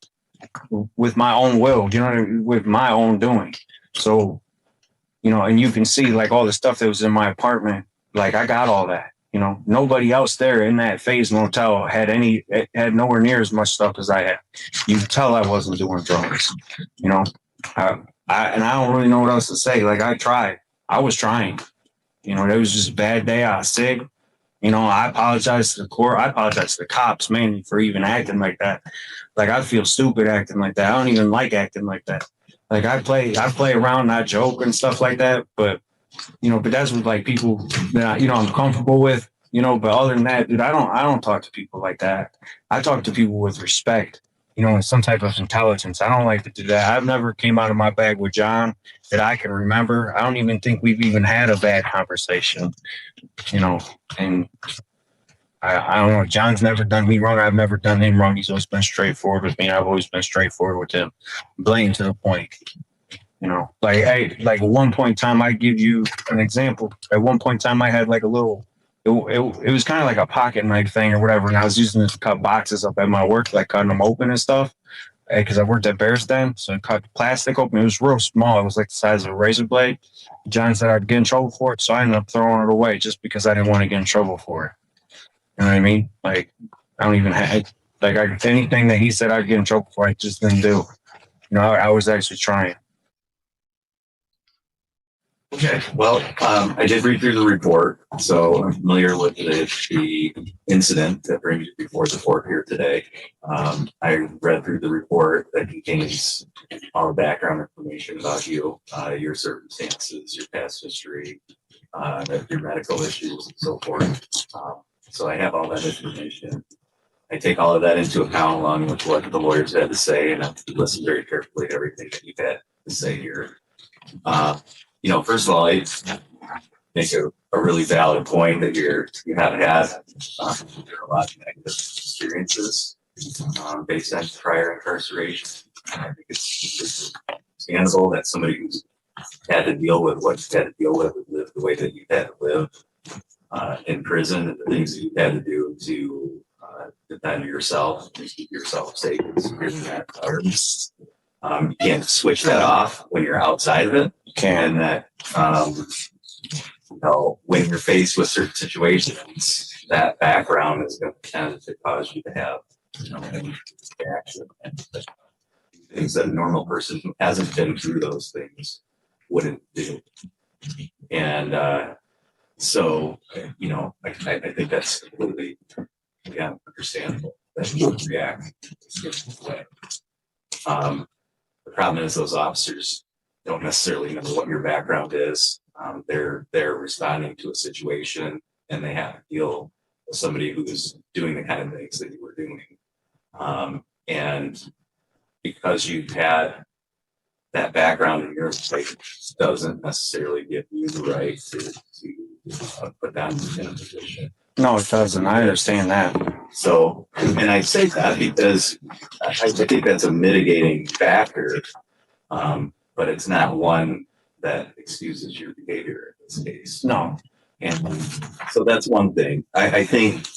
with my own will, you know, with my own doing. So, you know, and you can see like all the stuff that was in my apartment, like I got all that. You know, nobody else there in that phase motel had nowhere near as much stuff as I had. You could tell I wasn't doing drugs. You know, and I don't really know what else to say. Like I was trying. You know, it was just a bad day. I was sick. You know, I apologize to the court. I apologize to the cops mainly for even acting like that. Like I feel stupid acting like that. I don't even like acting like that. Like I play around, not joke and stuff like that. But you know, but that's with like people that you know I'm comfortable with, you know. But other than that, dude, I don't talk to people like that. I talk to people with respect, you know, and some type of intelligence. I don't like to do that. I've never came out of my bag with John that I can remember. I don't even think we've even had a bad conversation, you know. And I don't know. John's never done me wrong. I've never done him wrong. He's always been straightforward with me. I've always been straightforward with him, blatant to the point. You know, like, hey, like at one point in time, I give you an example. At one point in time, I had like a little, it was kind of like a pocket knife thing or whatever. And I was using it to cut boxes up at my work, like cutting them open and stuff. Because I worked at Bears then. So I cut plastic open. It was real small. It was like the size of a razor blade. John said I'd get in trouble for it. So I ended up throwing it away just because I didn't want to get in trouble for it. You know what I mean? Like, I don't even have, like, anything that he said I'd get in trouble for, I just didn't do. You know, I was actually trying. Okay, well, I did read through the report, so I'm familiar with the incident that brings you before the court here today. I read through the report that contains all the background information about you, your circumstances, your past history, your medical issues, and so forth. So I have all that information. I take all of that into account along with what the lawyers had to say, and I've listened very carefully to everything that you've had to say here. You know, first of all, I make a really valid point that you have had a lot of negative experiences based on prior incarceration. I think it's understandable that somebody who's had to deal with what you've had to deal with, live the way that you've had to live in prison, and the things that you've had to do to defend yourself and keep yourself safe. You can't switch that off when you're outside of it. You can, that you know, when you're faced with certain situations, that background is going to tend to cause you to have, you know, reaction and things that a normal person who hasn't been through those things wouldn't do. And so, you know, I think that's completely understandable that you would react this way. The problem is those officers don't necessarily know what your background is. They're responding to a situation, and they have to deal with somebody who's doing the kind of things that you were doing. And because you've had that background in your life doesn't necessarily give you the right to put down in a position. No, it doesn't. I understand that. So, and I say that because I think that's a mitigating factor, but it's not one that excuses your behavior in this case. No. And so that's one thing. I think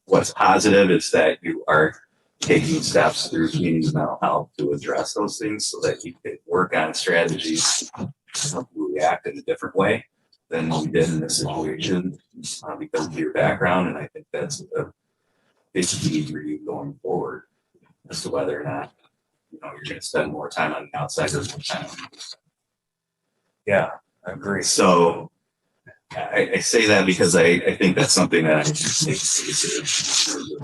what's positive is that you are taking steps through community mental health to address those things so that you can work on strategies to react in a different way than you did in this situation because of your background. And I think that's a big key for you going forward as to whether or not you're going to spend more time on the outside or more time on the inside. Yeah, I agree. So I say that because I think that's something that I take seriously.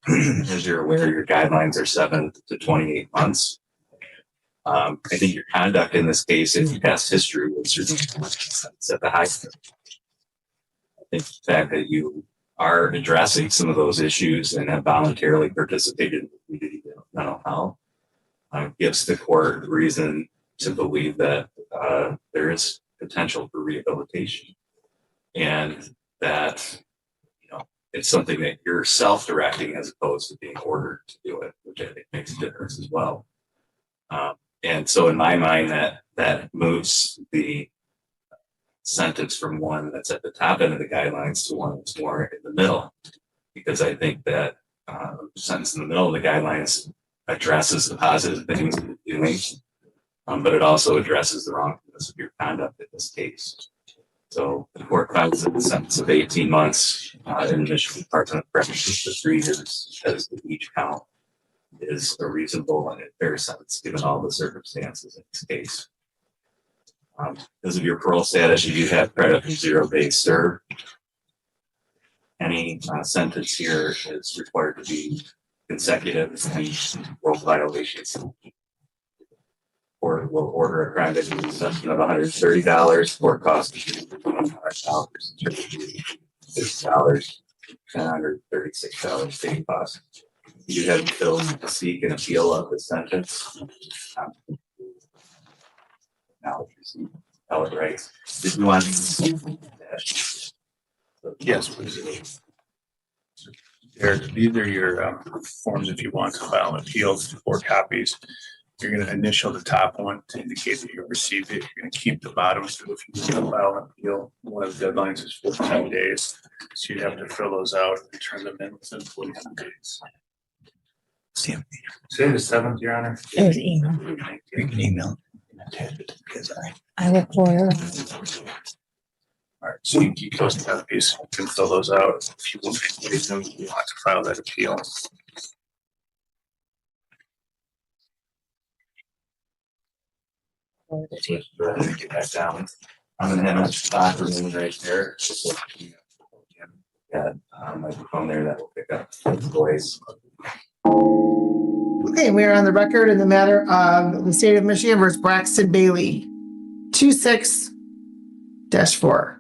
As you're aware, your guidelines are 7 to 28 months. I think your conduct in this case, if you pass history, would certainly set the high. I think the fact that you are addressing some of those issues and have voluntarily participated in the community mental health gives the court reason to believe that there is potential for rehabilitation, and that it's something that you're self-directing as opposed to being ordered to do it, which I think makes a difference as well. And so in my mind, that moves the sentence from one that's at the top end of the guidelines to one that's more in the middle, because I think that the sentence in the middle of the guidelines addresses the positive things that you're doing, but it also addresses the wrongfulness of your conduct in this case. So the court finds that the sentence of 18 months in Michigan Department of Corrections for 3 years as each count is a reasonable and a fair sentence given all the circumstances in this case. Because of your parole status, you do have credit for 0 days served. Any sentence here is required to be consecutive to parole violations. Or will order a crime that is assessment of $130 or cost $500, $6, $136 state cost. You have the ability to seek an appeal of the sentence. Now, appellate rights. Did you want to see that? Yes, please. These are your forms if you want to file an appeal, 4 copies. You're going to initial the top one to indicate that you received it. You're going to keep the bottom. So if you want to file an appeal, one of the deadlines is 14 days. So you have to fill those out and turn them in within 14 days. Say the 7th, Your Honor. It was email. You can email. I look for All right, so you keep those copies. You can fill those out if you want to file that appeal. Get back down. I'm gonna have a spot room right there. Got a microphone there that will pick up the voice. Okay, we are on the record in the matter of the state of Michigan versus Braxton Bailey, 26-4.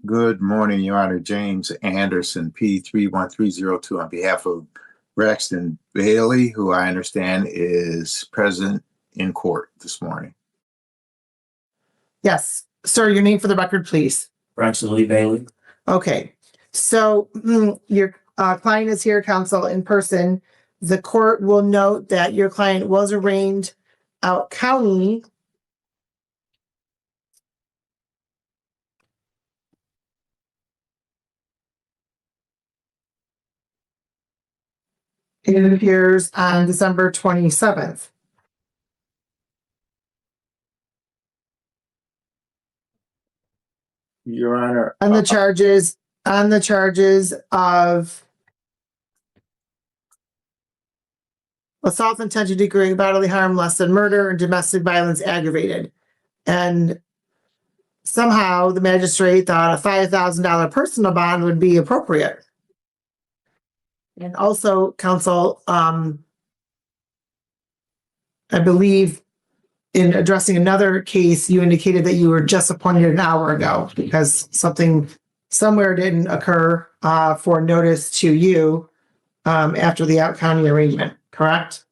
Good morning, Your Honor. James Anderson, P31302, on behalf of Braxton Bailey, who I understand is present in court this morning. Yes, sir, your name for the record, please. Braxton Lee Bailey. Okay, so your client is here, counsel, in person. The court will note that your client was arraigned out county. It appears on December 27th. Your Honor. On the charges of assault intent to degrade bodily harm less than murder and domestic violence aggravated. And somehow the magistrate thought a $5,000 personal bond would be appropriate. And also, counsel, I believe in addressing another case, you indicated that you were just appointed an hour ago because something somewhere didn't occur for notice to you after the out-county arraignment, correct?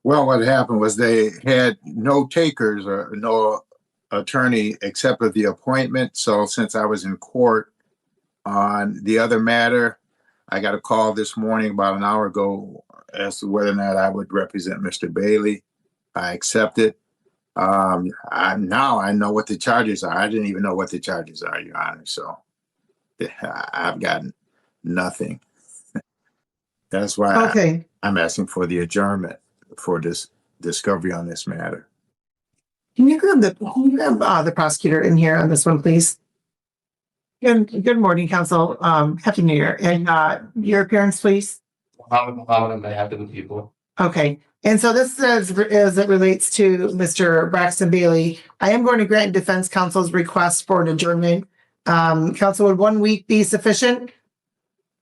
Well, what happened was they had no takers or no attorney except for the appointment. So since I was in court on the other matter, I got a call this morning about an hour ago as to whether or not I would represent Mr. Bailey. I accepted. I know what the charges are. I didn't even know what the charges are, Your Honor. So I've gotten nothing. That's why Okay. I'm asking for the adjournment for this discovery on this matter. Can you grab the prosecutor in here on this one, please? Good morning, counsel. Happy New Year. And your appearance, please. Muhammad on behalf of the people. Okay. And so this says, as it relates to Mr. Braxton Bailey, I am going to grant defense counsel's request for an adjournment. Counsel, would 1 week be sufficient?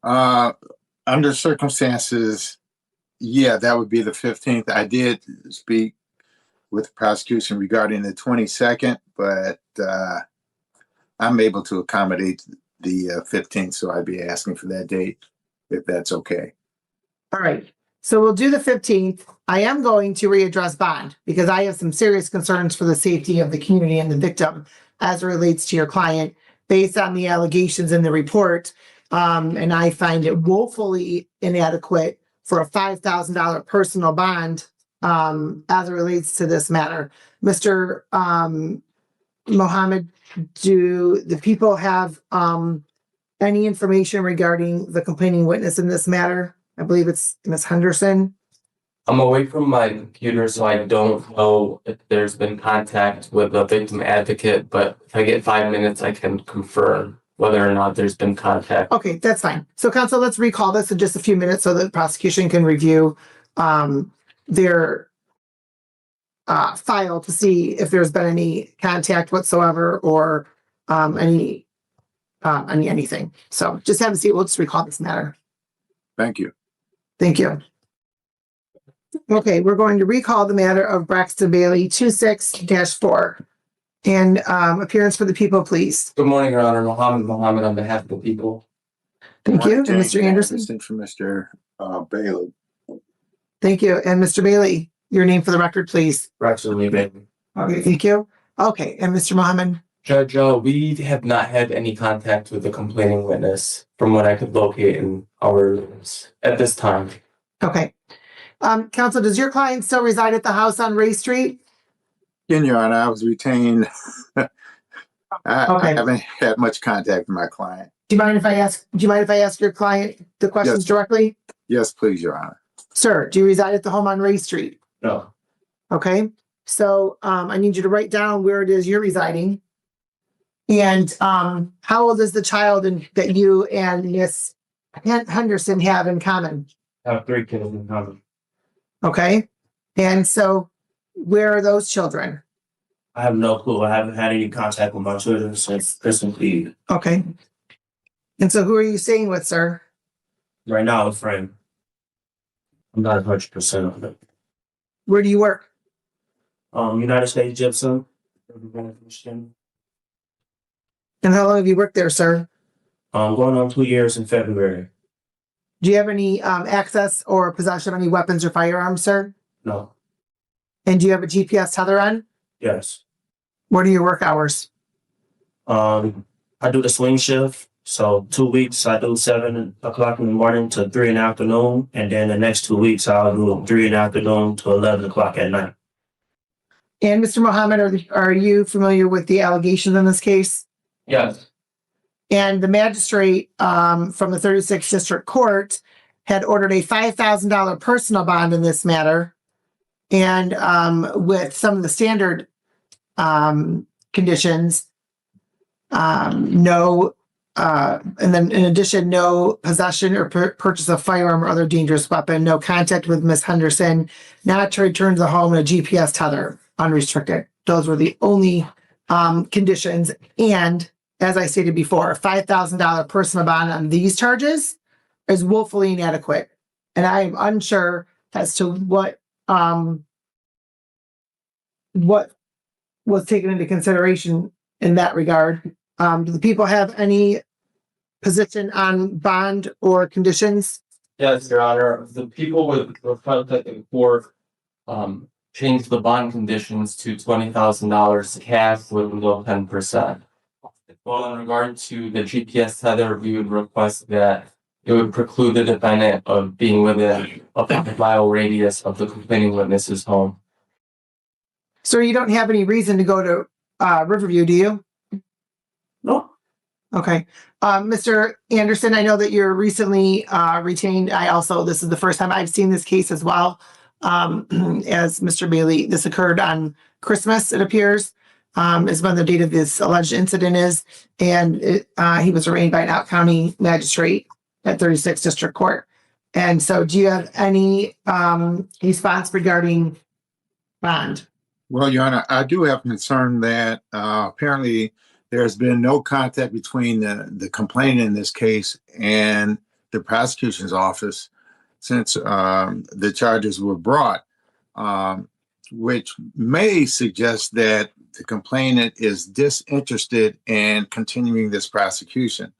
Under circumstances, yeah, that would be the 15th. I did speak with the prosecution regarding the 22nd, but I'm able to accommodate the 15th, so I'd be asking for that date, if that's okay. All right. So we'll do the 15th. I am going to readdress bond because I have some serious concerns for the safety of the community and the victim as it relates to your client based on the allegations in the report. And I find it woefully inadequate for a $5,000 personal bond as it relates to this matter. Mr. Mohammed, do the people have any information regarding the complaining witness in this matter? I believe it's Ms. Henderson. I'm away from my computer, so I don't know if there's been contact with a victim advocate, but if I get 5 minutes, I can confirm whether or not there's been contact. Okay, that's fine. So counsel, let's recall this in just a few minutes so that the prosecution can review their file to see if there's been any contact whatsoever or anything. So just have a seat. We'll just recall this matter. Thank you. Thank you. Okay, we're going to recall the matter of Braxton Bailey 26-4. And appearance for the people, please. Good morning, Your Honor. Mohammed on behalf of the people. Thank you. And James Mr. Anderson. For Mr. Bailey. Thank you. And Mr. Bailey, your name for the record, please. Braxton Lepe. Okay, thank you. Okay, and Mr. Mohammed. Judge, we have not had any contact with the complaining witness from what I could locate in our rooms at this time. Okay. Counsel, does your client still reside at the house on Ray Street? In Your Honor, I was retained. I Okay. haven't had much contact with my client. Do you mind if I ask your client the questions Yes. directly? Yes, please, Your Honor. Sir, do you reside at the home on Ray Street? No. Okay. So I need you to write down where it is you're residing. And how old is the child that you and Miss Henderson have in common? I have 3 kids in common. Okay. And so where are those children? I have no clue. I haven't had any contact with my children since Christmas Eve. Okay. And so who are you staying with, sir? Right now, a friend. I'm not 100% on it. Where do you work? United States Gypsum. And how long have you worked there, sir? Going on 2 years in February. Do you have any access or possession of any weapons or firearms, sir? No. And do you have a GPS tether on? Yes. What are your work hours? I do the swing shift. So 2 weeks I do 7 o'clock in the morning to 3 in the afternoon. And then the next 2 weeks I'll do 3 in the afternoon to 11 o'clock at night. And Mr. Mohammed, are you familiar with the allegations in this case? Yes. And the magistrate from the 36th District Court had ordered a $5,000 personal bond in this matter. And with some of the standard conditions, and then in addition, no possession or purchase of firearm or other dangerous weapon, no contact with Miss Henderson, not to return to the home, and a GPS tether, unrestricted. Those were the only conditions. And as I stated before, a $5,000 personal bond on these charges is woefully inadequate. And I am unsure as to what was taken into consideration in that regard. Do the people have any position on bond or conditions? Yes, Your Honor. The people were contacted for change the bond conditions to $20,000 cash with below 10%. Well, in regard to the GPS tether, we would request that it would preclude the defendant of being within a 5-mile radius of the complaining witness's home. Sir, you don't have any reason to go to Riverview, do you? No. Okay. Mr. Anderson, I know that you're recently retained. This is the first time I've seen this case as well. As Mr. Bailey, this occurred on Christmas, it appears, is when the date of this alleged incident is. And he was arraigned by an out county magistrate at 36th District Court. And so do you have any response regarding bond? Well, Your Honor, I do have concern that apparently there's been no contact between the complainant in this case and the prosecution's office since the charges were brought, which may suggest that the complainant is disinterested in continuing this prosecution.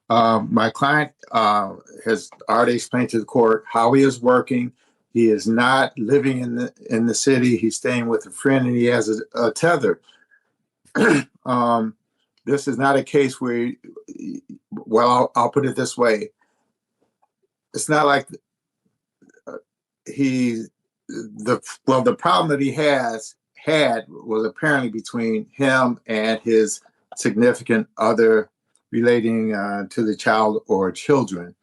My client has already explained to the court how he is working. He is not living in the city. He's staying with a friend, and he has a tether. This is not a case where, I'll put it this way. It's not like the problem that he had was apparently between him and his significant other relating to the child or children.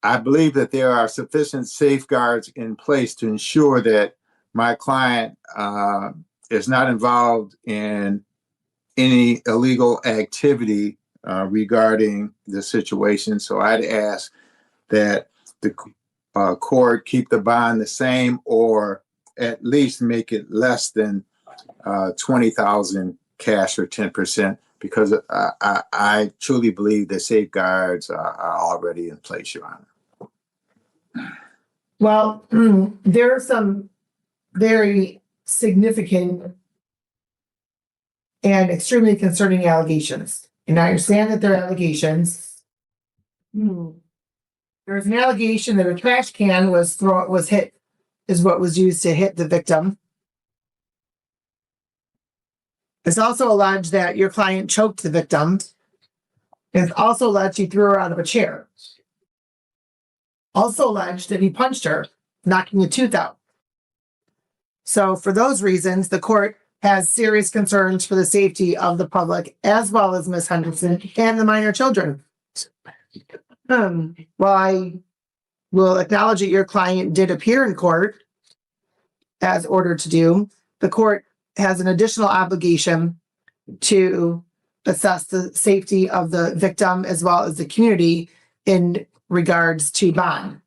I believe that there are sufficient safeguards in place to ensure that my client is not involved in any illegal activity regarding the situation. So I'd ask that the court keep the bond the same, or at least make it less than $20,000 cash or 10%, because I truly believe the safeguards are already in place, Your Honor. Well, there are some very significant and extremely concerning allegations. And I understand that they're allegations. There's an allegation that a trash can was hit, is what was used to hit the victim. It's also alleged that your client choked the victim. It's also alleged he threw her out of a chair. Also alleged that he punched her, knocking a tooth out. So for those reasons, the court has serious concerns for the safety of the public, as well as Ms. Henderson and the minor children. While I will acknowledge that your client did appear in court as ordered to do, the court has an additional obligation to assess the safety of the victim as well as the community in regards to bond.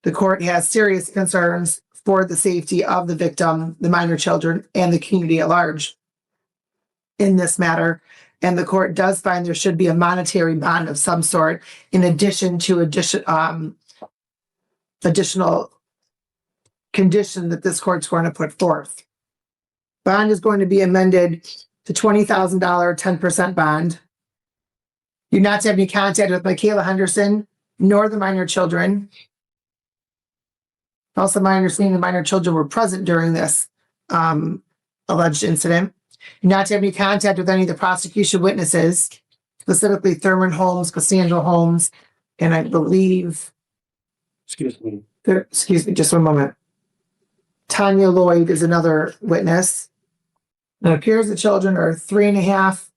The court has serious concerns for the safety of the victim, the minor children, and the community at large in this matter. And the court does find there should be a monetary bond of some sort in addition to additional condition that this court's going to put forth. Bond is going to be amended to $20,000 10% bond. You're not to have any contact with Michaela Henderson nor the minor children. Also, my understanding, the minor children were present during this alleged incident. Not to have any contact with any of the prosecution witnesses, specifically Thurman Holmes, Cassandra Holmes, and I believe, excuse me, just one moment. Tanya Lloyd is another witness. It appears the children are 3.5,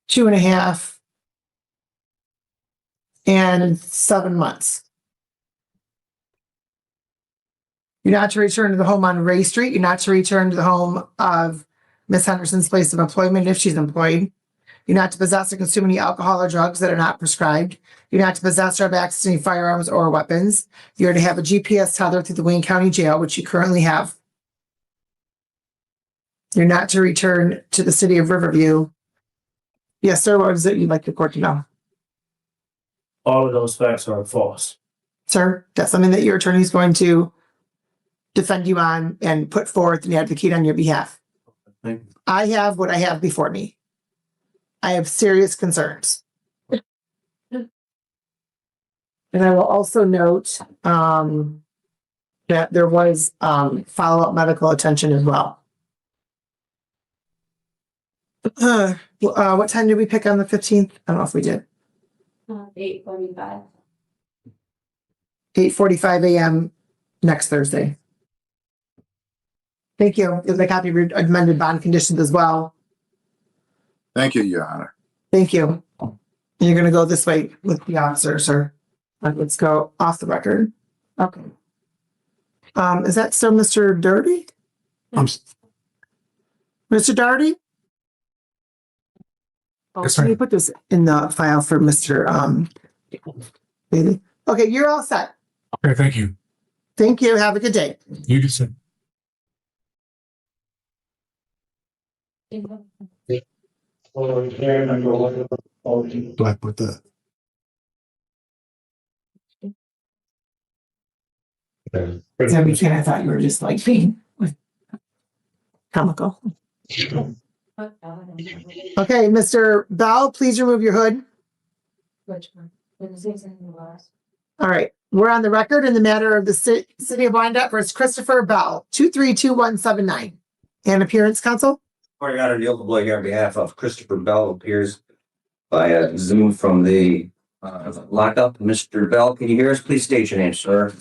2.5, and 7 months. You're not to return to the home on Ray Street. You're not to return to the home of Ms. Henderson's place of employment if she's employed. You're not to possess or consume any alcohol or drugs that are not prescribed. You're not to possess or have access to any firearms or weapons. You're to have a GPS tether through the Wayne County Jail, which you currently have. You're not to return to the city of Riverview. Yes, sir. What is it you'd like the court to know? All of those facts are false. Sir, that's something that your attorney is going to defend you on and put forth and advocate on your behalf. Thank you. I have what I have before me. I have serious concerns. And I will also note, that there was, follow-up medical attention as well. What time did we pick on the 15th? I don't know if we did. 8:45. 8:45 a.m. next Thursday. Thank you. There's a copy of your amended bond conditions as well. Thank you, Your Honor. Thank you. You're gonna go this way with the officer, sir. Let's go off the record. Okay. Is that still Mr. Doherty? Mr. Doherty? Oh, Yes, can ma'am. you put this in the file for Mr. Bailey? Okay, you're all set. Okay, thank you. Thank you. Have a good day. You just said. Black with the. So we can't, I thought you were just like being comical. Okay, Mr. Bell, please remove your hood. Which one? The last. All right, we're on the record in the matter of the City of Wyandotte versus Christopher Bell, 232179. And appearance, counsel? Morning, Your Honor. Neil LeBlanc here on behalf of Christopher Bell appears via Zoom from the lockup. Mr. Bell, can you hear us? Please state your name, sir.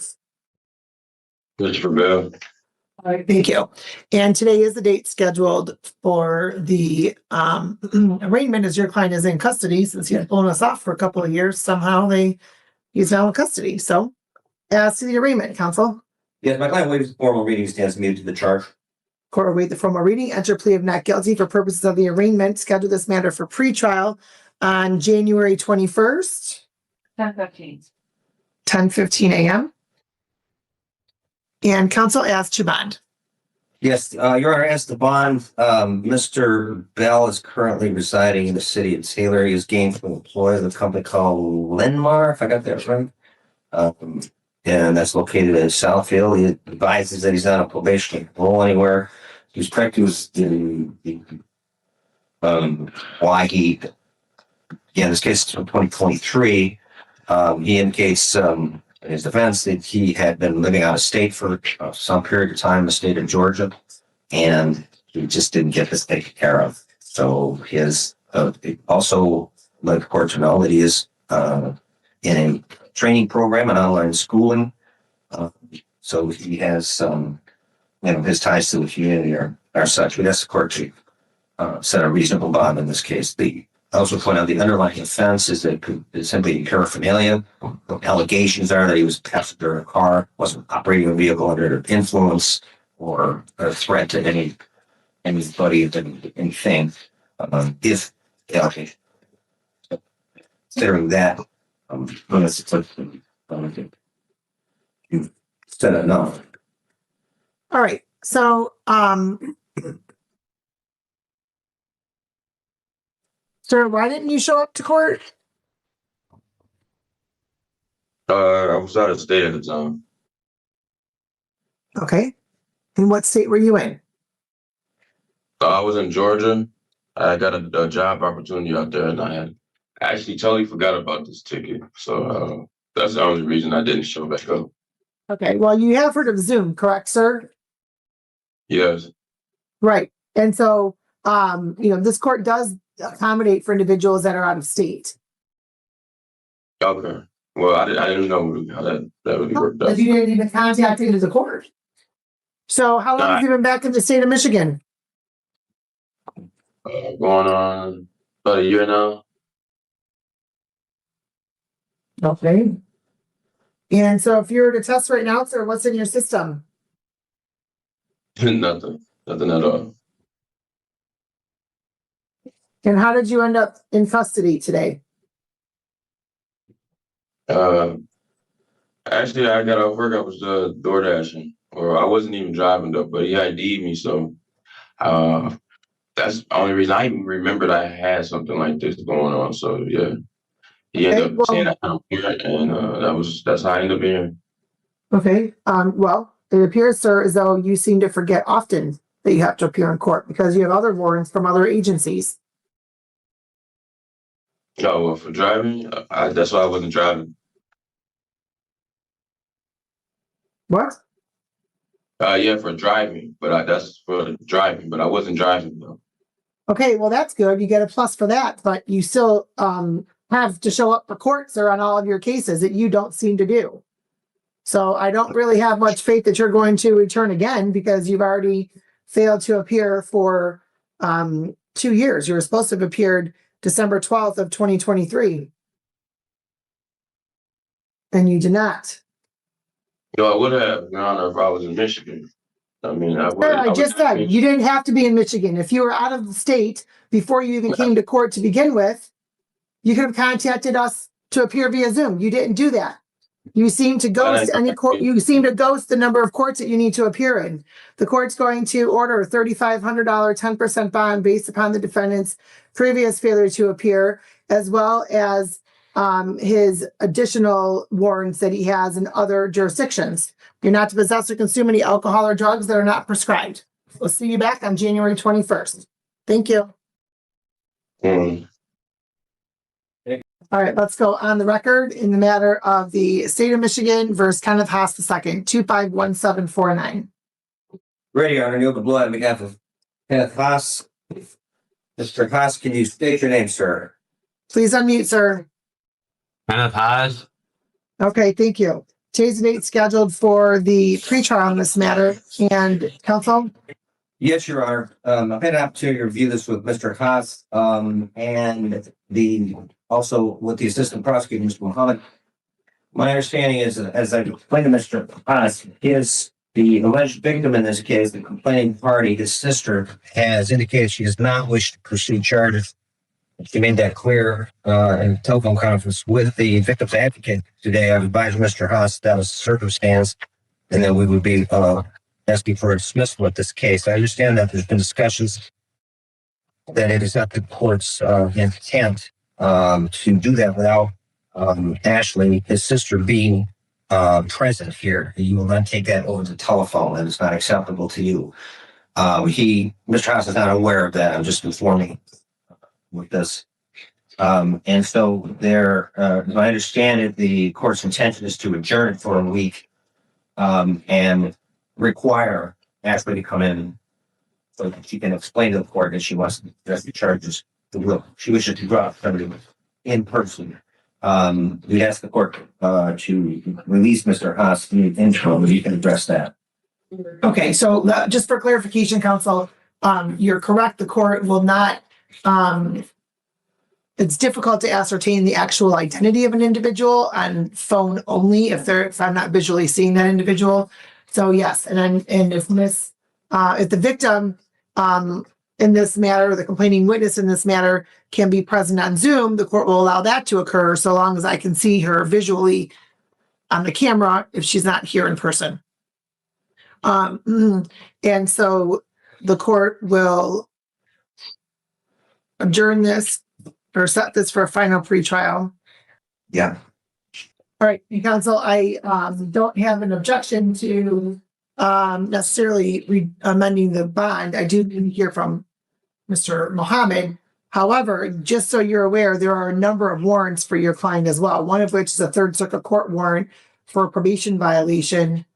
Christopher Bell. All right, thank you. And today is the date scheduled for the arraignment, as your client is in custody since he had blown us off for a couple of years. Somehow he's now in custody. So as to the arraignment, counsel. Yes, my client waives the formal reading, stands muted to the charge. Court will wait the formal reading, enter plea of not guilty for purposes of the arraignment, schedule this matter for pretrial on January 21st. 10:15. 10:15 a.m. And counsel asked to bond. Yes, Your Honor, as the bond, Mr. Bell is currently residing in the city of Taylor. He is gainfully employed with a company called Linmar, if I got that right. And that's located in Southfield. He advises that he's not on probation, can't roll anywhere. He was practiced in why he, in this case, from 2023, he indicates in his defense that he had been living out of state for some period of time in the state of Georgia, and he just didn't get this taken care of. So his also let the court to know that he is in a training program and online schooling. So he has his ties to the community are such. We ask the court to set a reasonable bond in this case. I also point out the underlying offense is simply paraphernalia. The allegations are that he was passed during a car, wasn't operating a vehicle under influence or a threat to anybody, anything. Considering that, you've said enough. All right. So, sir, why didn't you show up to court? I was out of state at the time. Okay. And what state were you in? I was in Georgia. I got a job opportunity out there, and I had actually totally forgot about this ticket. So that's the only reason I didn't show back up. Okay. Well, you have heard of Zoom, correct, sir? Yes. Right. And so, this court does accommodate for individuals that are out of state. Okay. Well, I didn't know how that really worked out. But you didn't even contact into the court. So how long have you been back in the state of Michigan? Going on about a year now. Okay. And so if you were to test right now, sir, what's in your system? Nothing at all. And how did you end up in custody today? Actually, I got off work. I was door dashing, or I wasn't even driving though. But he ID'd me, so that's the only reason I even remembered I had something like this going on. So yeah, he ended up saying I don't hear it, and that's how I ended up here. Okay. Well, it appears, sir, as though you seem to forget often that you have to appear in court because you have other warrants from other agencies. Oh, well, for driving, that's why I wasn't driving. What? Yeah, for driving, but that's for driving, but I wasn't driving though. Okay, well, that's good. You get a plus for that, but you still have to show up for court, sir, on all of your cases that you don't seem to do. So I don't really have much faith that you're going to return again because you've already failed to appear for 2 years. You were supposed to have appeared December 12th of 2023. And you did not. No, I would have, Your Honor, if I was in Michigan. I mean, I would. Sir, I just said you didn't have to be in Michigan. If you were out of the state before you even came to court to begin with, you could have contacted us to appear via Zoom. You didn't do that. You seem to ghost any court. You seem to ghost the number of courts that you need to appear in. The court's going to order a $3,500 10% bond based upon the defendant's previous failure to appear, as well as his additional warrants that he has in other jurisdictions. You're not to possess or consume any alcohol or drugs that are not prescribed. We'll see you back on January 21st. Thank you. All right, let's go on the record in the matter of the state of Michigan versus Kenneth Haas II, 251749. Ready, Your Honor, kneel to blood on behalf of Kenneth Haas. Mr. Haas, can you state your name, sir? Please unmute, sir. Kenneth Haas. Okay, thank you. Today's the date scheduled for the pretrial in this matter. And counsel? Yes, Your Honor. I've had an opportunity to review this with Mr. Haas and also with the assistant prosecutor, Mr. Muhammad. My understanding is, as I explained to Mr. Haas, the alleged victim in this case, the complaining party, his sister, has indicated she does not wish to pursue charges. She made that clear in a telephone conference with the victim's advocate today. I've advised Mr. Haas that was the circumstance, and that we would be asking for a dismissal of this case. I understand that there's been discussions that it is not the court's intent to do that without Ashley, his sister, being present here. You will not take that over the telephone. That is not acceptable to you. Mr. Haas is not aware of that. I'm just informing with this. And so as I understand it, the court's intention is to adjourn it for a week and require Ashley to come in so that she can explain to the court that she wants to address the charges. She wishes to drop somebody in person. We ask the court to release Mr. Haas in the interim, if you can address that. Okay, so just for clarification, counsel, you're correct. The court will not, it's difficult to ascertain the actual identity of an individual on phone only if I'm not visually seeing that individual. So yes, and if the victim in this matter, the complaining witness in this matter can be present on Zoom, the court will allow that to occur so long as I can see her visually on the camera if she's not here in person. And so the court will adjourn this or set this for a final pretrial. Yeah. All right, counsel, I don't have an objection to necessarily amending the bond. I do hear from Mr. Mohammed. However, just so you're aware, there are a number of warrants for your client as well, one of which is a Third Circuit Court warrant for a probation violation.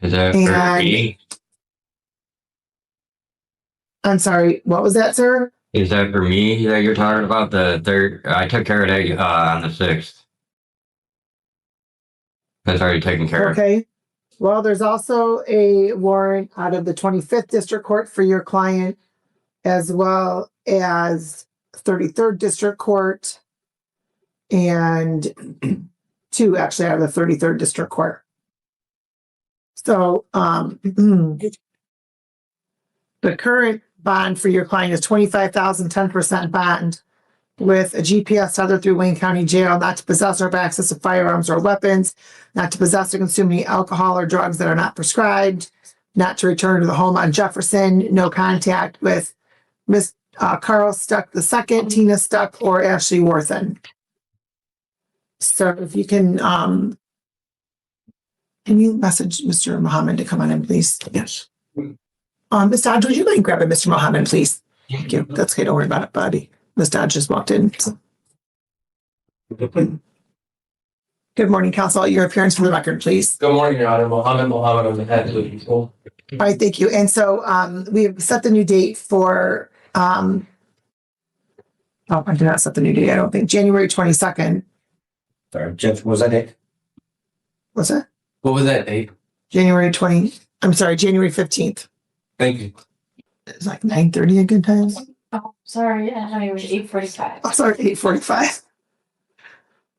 Is that for me? I'm sorry, what was that, sir? Is that for me that you're talking about? The third, I took care of that on the 6th. That's already taken care of. Okay. Well, there's also a warrant out of the 25th District Court for your client, as well as 33rd District Court, and 2 actually out of the 33rd District Court. So the current bond for your client is $25,000, 10% bond, with a GPS tether through Wayne County Jail, not to possess or have access to firearms or weapons, not to possess or consume any alcohol or drugs that are not prescribed, not to return to the home on Jefferson, no contact with Miss Carl Stuck II, Tina Stuck, or Ashley Worthen. So if you can you message Mr. Mohammed to come on in, please? Yes. Ms. Dodge, would you mind grabbing Mr. Mohammed, please? Thank you. That's okay. Don't worry about it, buddy. Ms. Dodge just walked in. So. Good morning, counsel. Your appearance for the record, please. Good morning, Your Honor. Mohammed on the head of the people. All right, thank you. And so we have set the new date for I did not set the new date, I don't think. January 22nd. Sorry, Jeff, what was that date? What's that? What was that date? January 15th. Thank you. It's like 9:30 a good time. Oh, sorry, I thought it was 8:45. Oh, sorry, 8:45.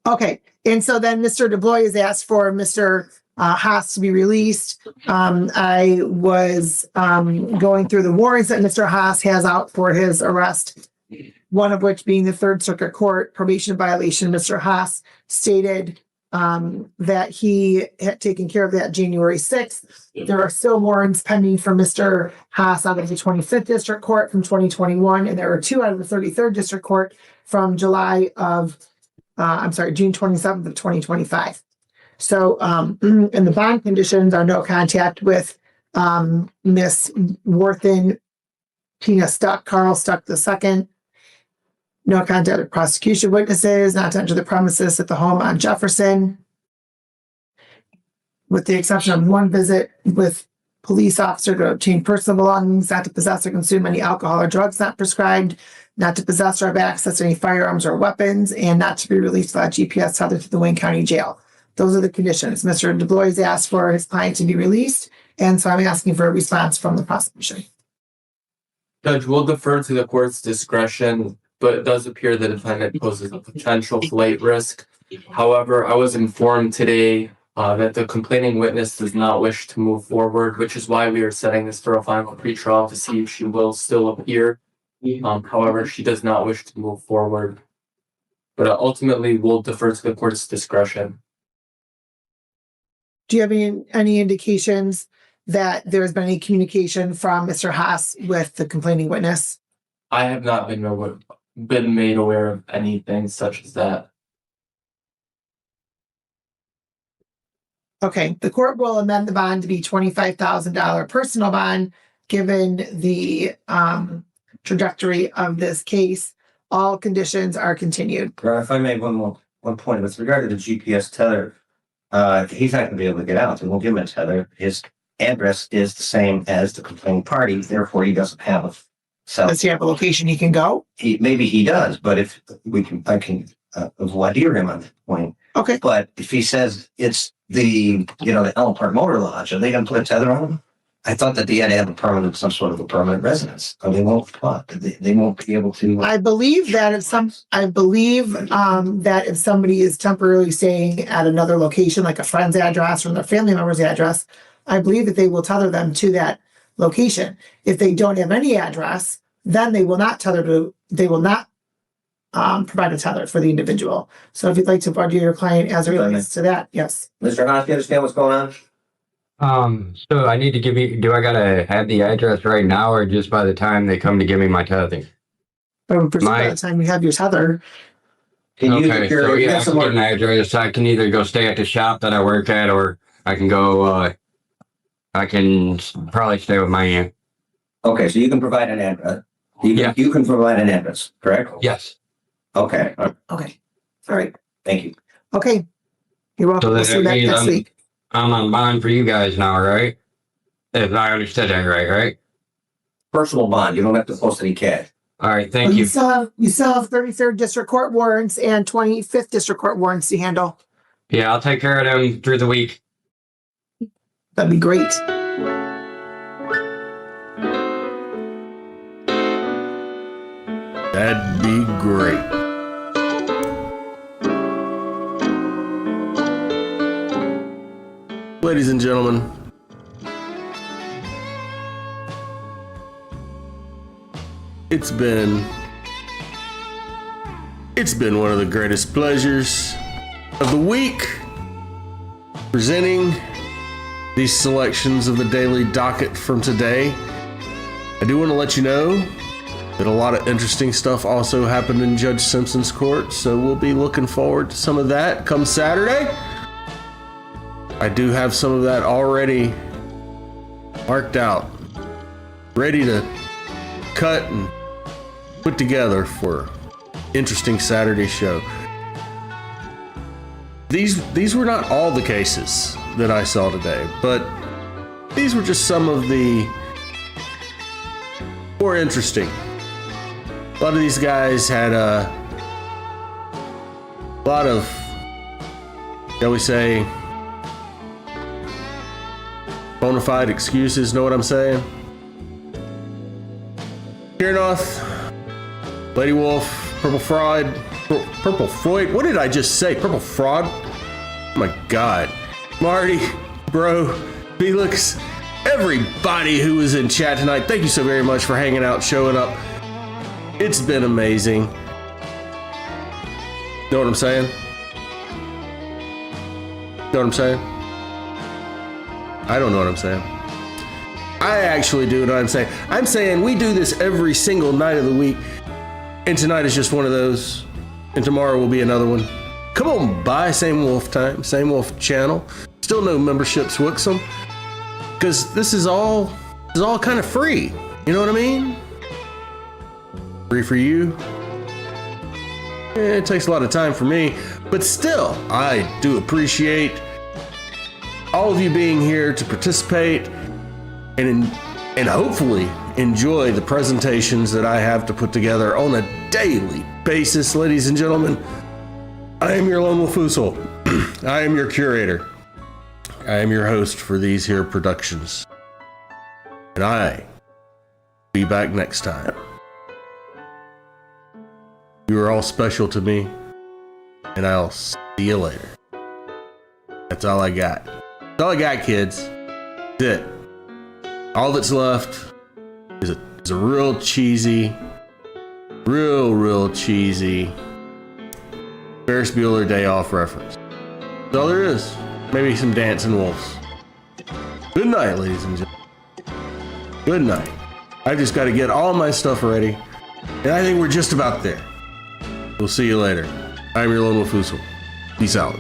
Okay, and so then Mr. DeBlois has asked for Mr. Haas to be released. I was going through the warrants that Mr. Haas has out for his arrest, one of which being the Third Circuit Court probation violation. Mr. Haas stated that he had taken care of that January 6th. There are still warrants pending for Mr. Haas out of the 25th District Court from 2021, and there are 2 out of the 33rd District Court from June 27th of 2025. So, and the bond conditions are no contact with Miss Worthen, Tina Stuck, Carl Stuck II, no contact with prosecution witnesses, not to enter the premises at the home on Jefferson, with the exception of one visit with police officer to obtain personal belongings, not to possess or consume any alcohol or drugs not prescribed, not to possess or have access to any firearms or weapons, and not to be released without GPS tethered to the Wayne County Jail. Those are the conditions. Mr. DeBlois asked for his client to be released, and so I'm asking for a response from the prosecution. Judge, we'll defer to the court's discretion, but it does appear the defendant poses a potential flight risk. However, I was informed today that the complaining witness does not wish to move forward, which is why we are setting this for a final pretrial to see if she will still appear. However, she does not wish to move forward, but ultimately we'll defer to the court's discretion. Do you have any indications that there's been any communication from Mr. Haas with the complaining witness? I have not been made aware of anything such as that. Okay, the court will amend the bond to be $25,000 personal bond, given the trajectory of this case. All conditions are continued. If I may, one point with regard to the GPS tether, he's not going to be able to get out, and we'll give him a tether. His address is the same as the complaining party, therefore he doesn't have a cell. Does he have a location he can go? Maybe he does, but if I can voir dire him on that point. Okay. But if he says it's the Elm Park Motor Lodge, are they going to put a tether on him? I thought that they had to have some sort of a permanent residence. Or they won't. They won't be able to. I believe that if somebody is temporarily staying at another location, like a friend's address or their family member's address, I believe that they will tether them to that location. If they don't have any address, then they will not provide a tether for the individual. So if you'd like to voir dire your client as it relates to that, yes. Mr. Haas, do you understand what's going on? So I need to do I gotta have the address right now or just by the time they come to give me my tethering? By the time you have your tether. Can you okay, so yeah, I can get an address. I can either go stay at the shop that I work at, or I can go, I can probably stay with my aunt. Okay, so you can provide an address. You can provide an address, correct? Yes. Okay. Okay. All right. Thank you. Okay. You're welcome. So We'll see you back next week. I'm on bond for you guys now, right? If I understood that right? Personal bond. You don't have to post any cash. All right. Thank you. You still have 33rd District Court warrants and 25th District Court warrants to handle. Yeah, I'll take care of them through the week. That'd be great. That'd be great. Ladies and gentlemen, it's been one of the greatest pleasures of the week presenting these selections of the daily docket from today. I do want to let you know that a lot of interesting stuff also happened in Judge Simpson's court, so we'll be looking forward to some of that come Saturday. I do have some of that already marked out, ready to cut and put together for interesting Saturday show. these were not all the cases that I saw today, but these were just some of the more interesting. A lot of these guys had a lot of, shall we say, bona fide excuses, know what I'm saying? Kiernoth, Lady Wolf, Purple Freud, what did I just say? Purple Fraud? Oh my God. Marty, bro, Felix, everybody who was in chat tonight, thank you so very much for hanging out, showing up. It's been amazing. Know what I'm saying? Know what I'm saying? I don't know what I'm saying. I actually do know what I'm saying. I'm saying we do this every single night of the week, and tonight is just one of those, and tomorrow will be another one. Come on by, Same Wolf Time, Same Wolf Channel. Still no memberships, Wixom, because this is all kind of free. You know what I mean? Free for you. It takes a lot of time for me, but still, I do appreciate all of you being here to participate and hopefully enjoy the presentations that I have to put together on a daily basis. Ladies and gentlemen, I am your lone wolf Foosel. I am your curator. I am your host for these here productions. And I will be back next time. You are all special to me, and I'll see you later. That's all I got. That's all I got, kids. That's it. All that's left is a real cheesy Ferris Bueller Day Off reference. That's all there is. Maybe some dancing wolves. Good night, ladies and gentlemen. Good night. I've just got to get all my stuff ready, and I think we're just about there. We'll see you later. I'm your lone wolf Foosel. Peace out.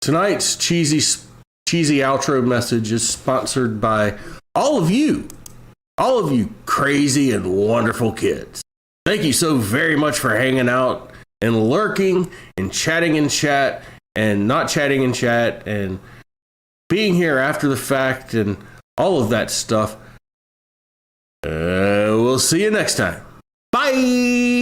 Tonight's cheesy outro message is sponsored by all of you crazy and wonderful kids. Thank you so very much for hanging out and lurking and chatting in chat and not chatting in chat and being here after the fact and all of that stuff. We'll see you next time. Bye.